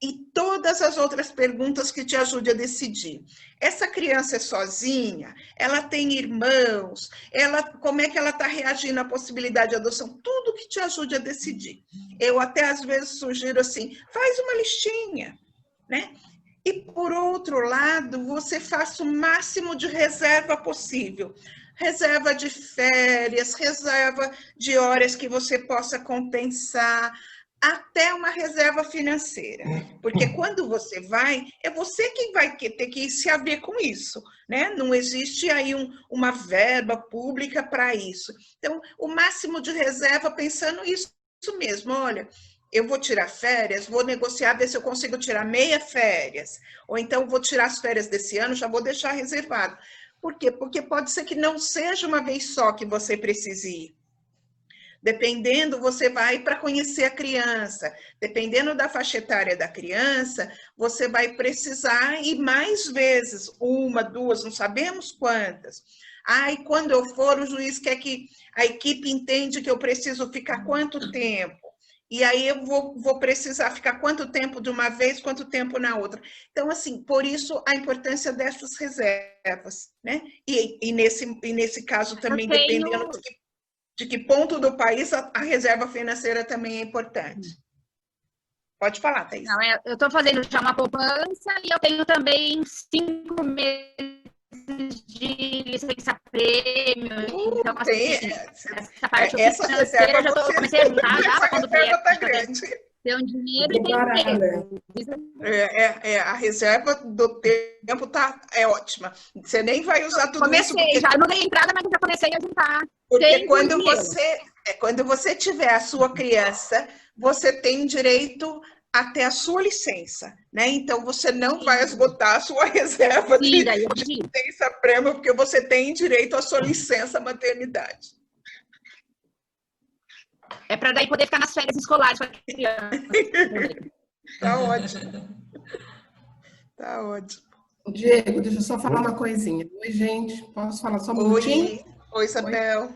E todas as outras perguntas que te ajudem a decidir. Essa criança é sozinha? Ela tem irmãos? Como é que ela está reagindo à possibilidade de adoção? Tudo que te ajude a decidir. Eu até às vezes sugiro assim, faz uma listinha, né? E por outro lado, você faça o máximo de reserva possível. Reserva de férias, reserva de horas que você possa compensar, até uma reserva financeira. Porque quando você vai, é você quem vai ter que se haver com isso, né? Não existe aí uma verba pública para isso. Então, o máximo de reserva pensando isso mesmo, olha, eu vou tirar férias, vou negociar, ver se eu consigo tirar meia férias, ou então vou tirar as férias desse ano, já vou deixar reservado. Por quê? Porque pode ser que não seja uma vez só que você precise ir. Dependendo, você vai para conhecer a criança. Dependendo da faixa etária da criança, você vai precisar ir mais vezes, 1, 2, não sabemos quantas. E quando eu for, o juiz quer que a equipe entende que eu preciso ficar quanto tempo. E aí eu vou precisar ficar quanto tempo de uma vez, quanto tempo na outra. Então, assim, por isso a importância dessas reservas, né? E nesse caso também, dependendo de que ponto do país, a reserva financeira também é importante. Pode falar, Thaís. Não, eu estou fazendo já uma poupança e eu tenho também 5 meses de licença prêmio. Então, assim, essa parte financeira eu já comecei a juntar já quando vier. Tá grande. Ter um dinheiro e tem a reserva do tempo é ótima. Você nem vai usar tudo isso. Comecei já, eu não dei entrada, mas já comecei a juntar. Porque quando você tiver a sua criança, você tem direito até a sua licença, né? Então, você não vai esgotar a sua reserva de licença prêmio, porque você tem direito à sua licença maternidade. É para daí poder ficar nas férias escolares com a criança. Tá ótimo. Tá ótimo. Diego, deixa eu só falar uma coisinha. Oi, gente. Posso falar só um minutinho? Oi, Isabel.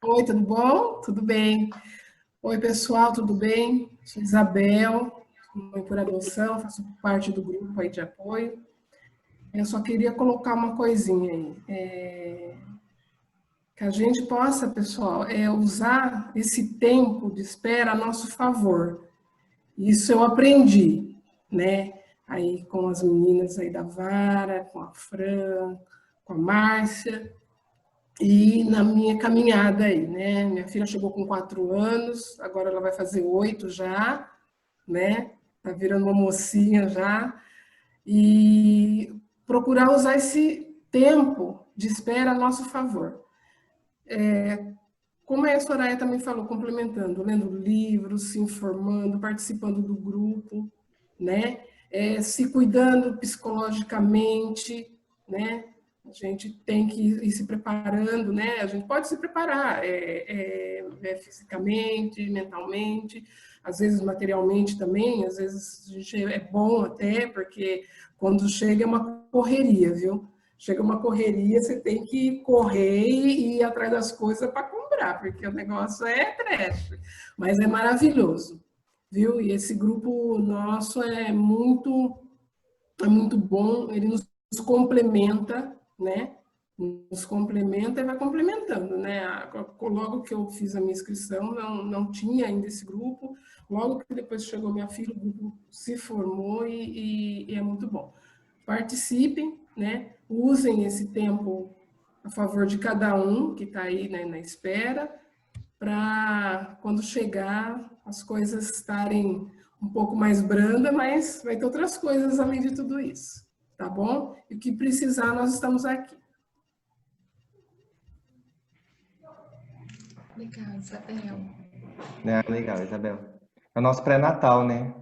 Oi, tudo bom? Tudo bem. Oi, pessoal, tudo bem? Sou Isabel, mãe por adoção, faço parte do grupo aí de apoio. Eu só queria colocar uma coisinha aí. Que a gente possa, pessoal, usar esse tempo de espera a nosso favor. Isso eu aprendi, né? Aí com as meninas aí da Vara, com a Fran, com a Márcia. e na minha caminhada aí, né? Minha filha chegou com 4 anos, agora ela vai fazer 8 já, né? Tá virando uma mocinha já. E procurar usar esse tempo de espera a nosso favor. Como a Soraya também falou, complementando, lendo livros, se informando, participando do grupo, né? Se cuidando psicologicamente, né? A gente tem que ir se preparando, né? A gente pode se preparar fisicamente, mentalmente, às vezes materialmente também, às vezes a gente é bom até, porque quando chega é uma correria, viu? Chega uma correria, você tem que correr e ir atrás das coisas para comprar, porque o negócio é trash, mas é maravilhoso, viu? E esse grupo nosso é muito bom, ele nos complementa, né? Nos complementa e vai complementando, né? Logo que eu fiz a minha inscrição, não tinha ainda esse grupo, logo que depois chegou minha filha, o grupo se formou e é muito bom. Participem, né? Usem esse tempo a favor de cada um que está aí, né, na espera, para quando chegar as coisas estarem um pouco mais branda, mas vai ter outras coisas além de tudo isso, tá bom? E o que precisar, nós estamos aqui. Legal, Isabel. Legal, Isabel. É o nosso pré-natal, né?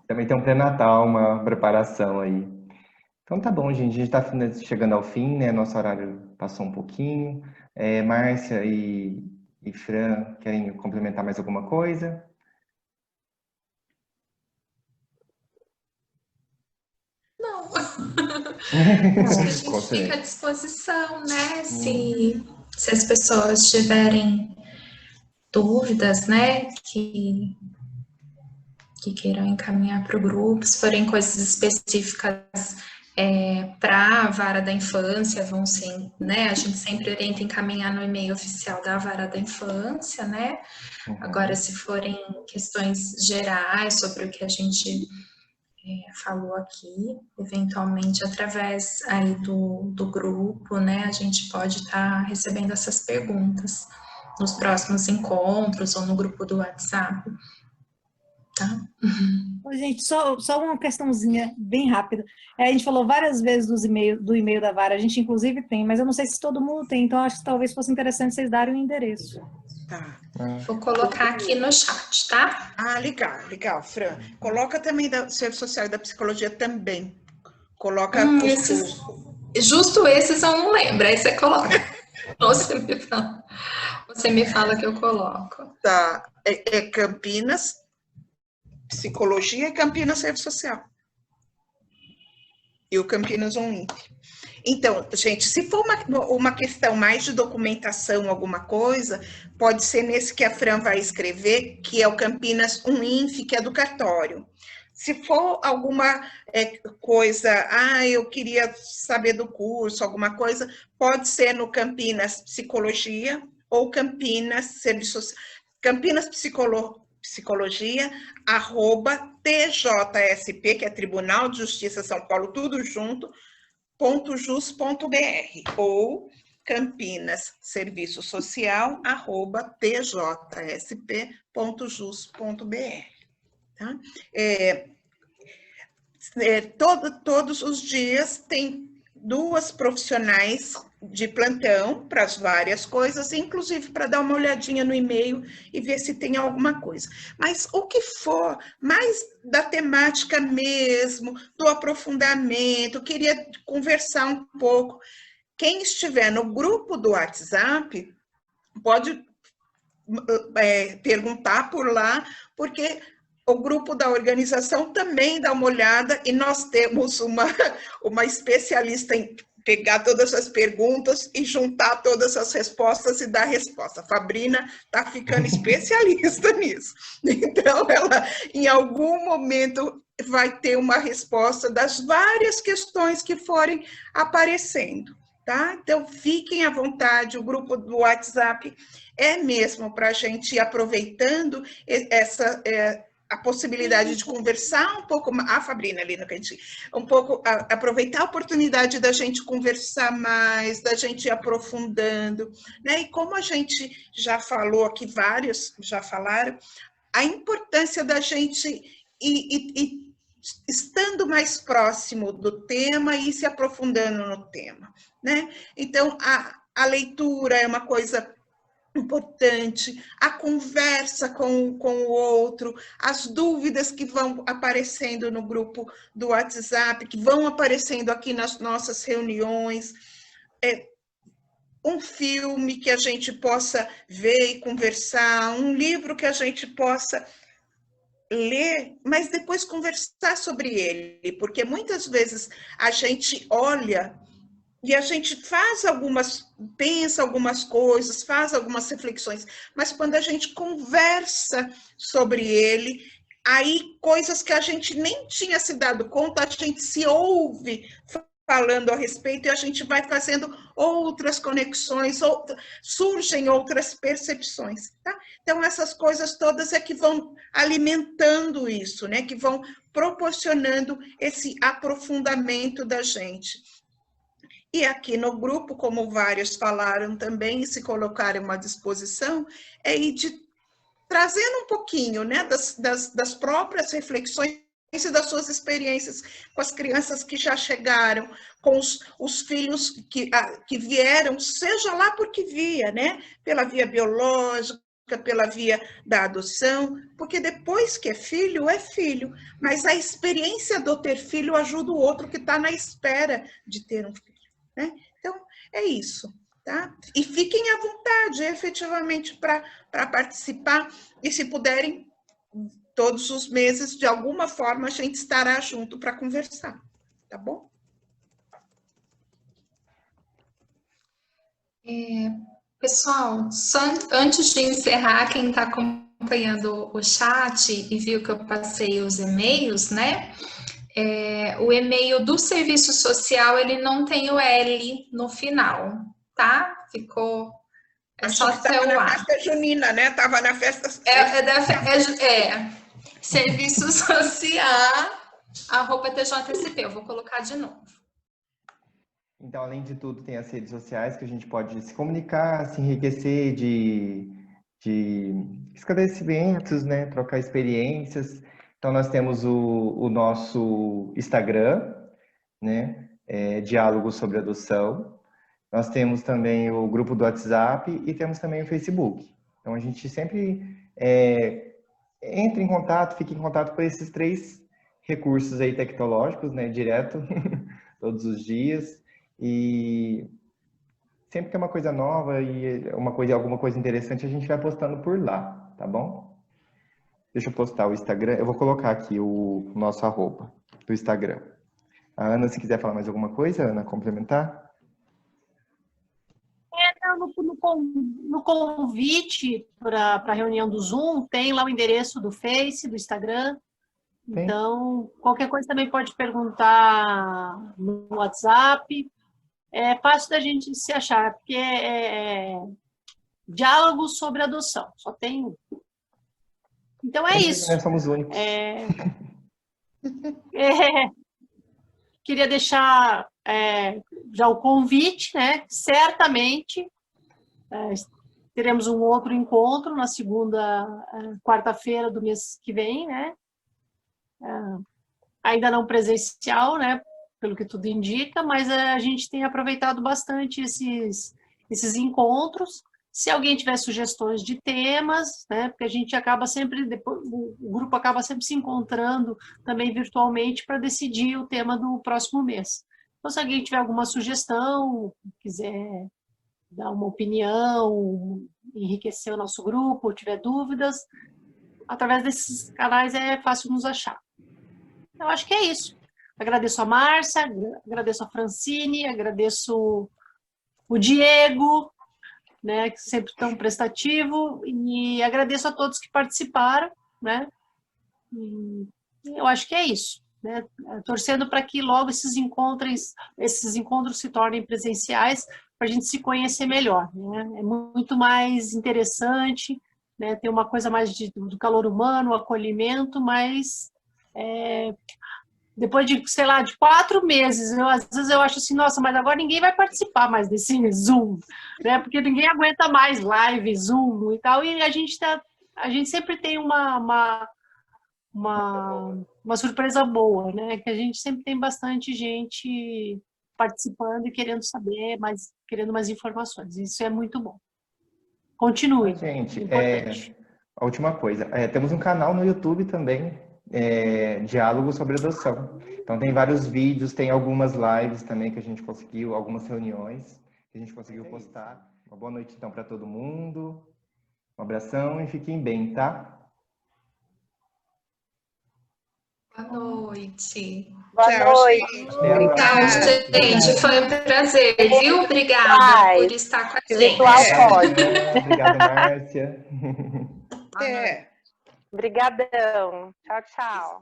Também tem um pré-natal, uma preparação aí. Então tá bom, gente. A gente está chegando ao fim, né? Nosso horário passou um pouquinho. Márcia e Fran, querem complementar mais alguma coisa? Não. Acho que a gente fica à disposição, né? Se as pessoas tiverem dúvidas, né? Que queiram encaminhar para o grupo, se forem coisas específicas para a vara da infância, vão sim, né? A gente sempre orienta encaminhar no e-mail oficial da vara da infância, né? Agora, se forem questões gerais sobre o que a gente falou aqui, eventualmente através aí do grupo, né? A gente pode estar recebendo essas perguntas nos próximos encontros ou no grupo do WhatsApp. Tá? Gente, só uma questãozinha bem rápida. A gente falou várias vezes do e-mail da vara, a gente inclusive tem, mas eu não sei se todo mundo tem, então acho que talvez fosse interessante vocês darem o endereço. Tá. Vou colocar aqui no chat, tá? Legal, Fran. Coloca também do Serviço Social e da Psicologia também. Coloca justo esses eu não lembro, aí você coloca. Você me fala que eu coloco. Tá. Campinas Psicologia e Campinas Serviço Social. E o Campinas Uninf. Então, gente, se for uma questão mais de documentação, alguma coisa, pode ser nesse que a Fran vai escrever, que é o Campinas Uninf, que é do cartório. Se for alguma coisa, eu queria saber do curso, alguma coisa, pode ser no Campinas Psicologia ou Campinas Serviço Social. Campinas Psicologia, @TJSP, que é Tribunal de Justiça São Paulo, tudo junto, .jus.br, ou Campinas Serviço Social, @tjsp.jus.br. Tá? Todos os dias tem 2 profissionais de plantão para as várias coisas, inclusive para dar uma olhadinha no e-mail e ver se tem alguma coisa. Mas o que for mais da temática mesmo, do aprofundamento, queria conversar um pouco. Quem estiver no grupo do WhatsApp pode perguntar por lá, porque o grupo da organização também dá uma olhada e nós temos uma especialista em pegar todas as perguntas e juntar todas as respostas e dar resposta. A Fabrina está ficando especialista nisso. Então, ela, em algum momento, vai ter uma resposta das várias questões que forem aparecendo. Tá? Então, fiquem à vontade, o grupo do WhatsApp é mesmo para a gente ir aproveitando a possibilidade de conversar um pouco, a Fabrina ali no cantinho, um pouco, aproveitar a oportunidade da gente conversar mais, da gente ir aprofundando, né? E como a gente já falou aqui, vários já falaram, a importância da gente ir estando mais próximo do tema e se aprofundando no tema, né? Então, a leitura é uma coisa importante, a conversa com o outro, as dúvidas que vão aparecendo no grupo do WhatsApp, que vão aparecendo aqui nas nossas reuniões, um filme que a gente possa ver e conversar, um livro que a gente possa ler, mas depois conversar sobre ele, porque muitas vezes a gente olha e a gente pensa algumas coisas, faz algumas reflexões, mas quando a gente conversa sobre ele, aí coisas que a gente nem tinha se dado conta, a gente se ouve falando a respeito e a gente vai fazendo outras conexões, surgem outras percepções, tá? Então, essas coisas todas é que vão alimentando isso, né? Que vão proporcionando esse aprofundamento da gente. E aqui no grupo, como vários falaram também, e se colocaram à disposição, é ir trazendo um pouquinho, né, das próprias reflexões e das suas experiências com as crianças que já chegaram, com os filhos que vieram, seja lá porque via, né, pela via biológica, pela via da adoção, porque depois que é filho, mas a experiência do ter filho ajuda o outro que está na espera de ter um filho. Né? Então, é isso, tá? E fiquem à vontade, efetivamente, para participar, e se puderem, todos os meses, de alguma forma, a gente estará junto para conversar, tá bom? Pessoal, só antes de encerrar, quem está acompanhando o chat e viu que eu passei os e-mails, né? O e-mail do serviço social, ele não tem o L no final, tá? Ficou... só ser o A. Na festa junina, né? Estava na festa... Serviço social, @TJSP. Eu vou colocar de novo. Então, além de tudo, tem as redes sociais que a gente pode se comunicar, se enriquecer de esclarecimentos, né? Trocar experiências. Então, nós temos o nosso Instagram, né? Diálogo sobre Adoção. Nós temos também o grupo do WhatsApp e temos também o Facebook. Então, a gente sempre entra em contato, fica em contato com esses 3 recursos aí tecnológicos, né? Direto, todos os dias. E sempre que é uma coisa nova e alguma coisa interessante, a gente vai postando por lá, tá bom? Deixa eu postar o Instagram. Eu vou colocar aqui o nosso @ do Instagram. A Ana, se quiser falar mais alguma coisa, Ana, complementar? No convite para a reunião do Zoom, tem lá o endereço do Face, do Instagram. Tem. Então, qualquer coisa também pode perguntar no WhatsApp. É fácil da gente se achar, porque diálogo sobre adoção, só tem um. Então é isso. Nós somos únicos. Queria deixar já o convite, né? Certamente teremos um outro encontro na quarta-feira do mês que vem, né? Ainda não presencial, né? Pelo que tudo indica, mas a gente tem aproveitado bastante esses encontros. Se alguém tiver sugestões de temas, né, porque a gente acaba sempre, o grupo acaba sempre se encontrando também virtualmente para decidir o tema do próximo mês. Então, se alguém tiver alguma sugestão, quiser dar uma opinião, enriquecer o nosso grupo, tiver dúvidas, através desses canais é fácil nos achar. Eu acho que é isso. Agradeço a Márcia, agradeço a Francine, agradeço o Diego, né, que sempre tão prestativo, e agradeço a todos que participaram, né? E eu acho que é isso, né? Torcendo para que logo esses encontros se tornem presenciais, para a gente se conhecer melhor, né? É muito mais interessante, né? Tem uma coisa mais do calor humano, o acolhimento, mas depois de, sei lá, de 4 meses, às vezes eu acho assim, nossa, mas agora ninguém vai participar mais desse Zoom, né? Porque ninguém aguenta mais live, Zoom e tal, e a gente sempre tem uma surpresa boa, né? Que a gente sempre tem bastante gente participando e querendo saber, querendo mais informações. Isso é muito bom. Continue. Gente, a última coisa, temos um canal no YouTube também, Diálogo sobre Adoção. Então tem vários vídeos, tem algumas lives também que a gente conseguiu, algumas reuniões que a gente conseguiu postar. Uma boa noite então para todo mundo. Um abração e fiquem bem, tá? Boa noite. Boa noite. Então, gente, foi um prazer, viu? Obrigada por estar com a gente. Obrigado, Márcia. Obrigadão. Tchau, tchau.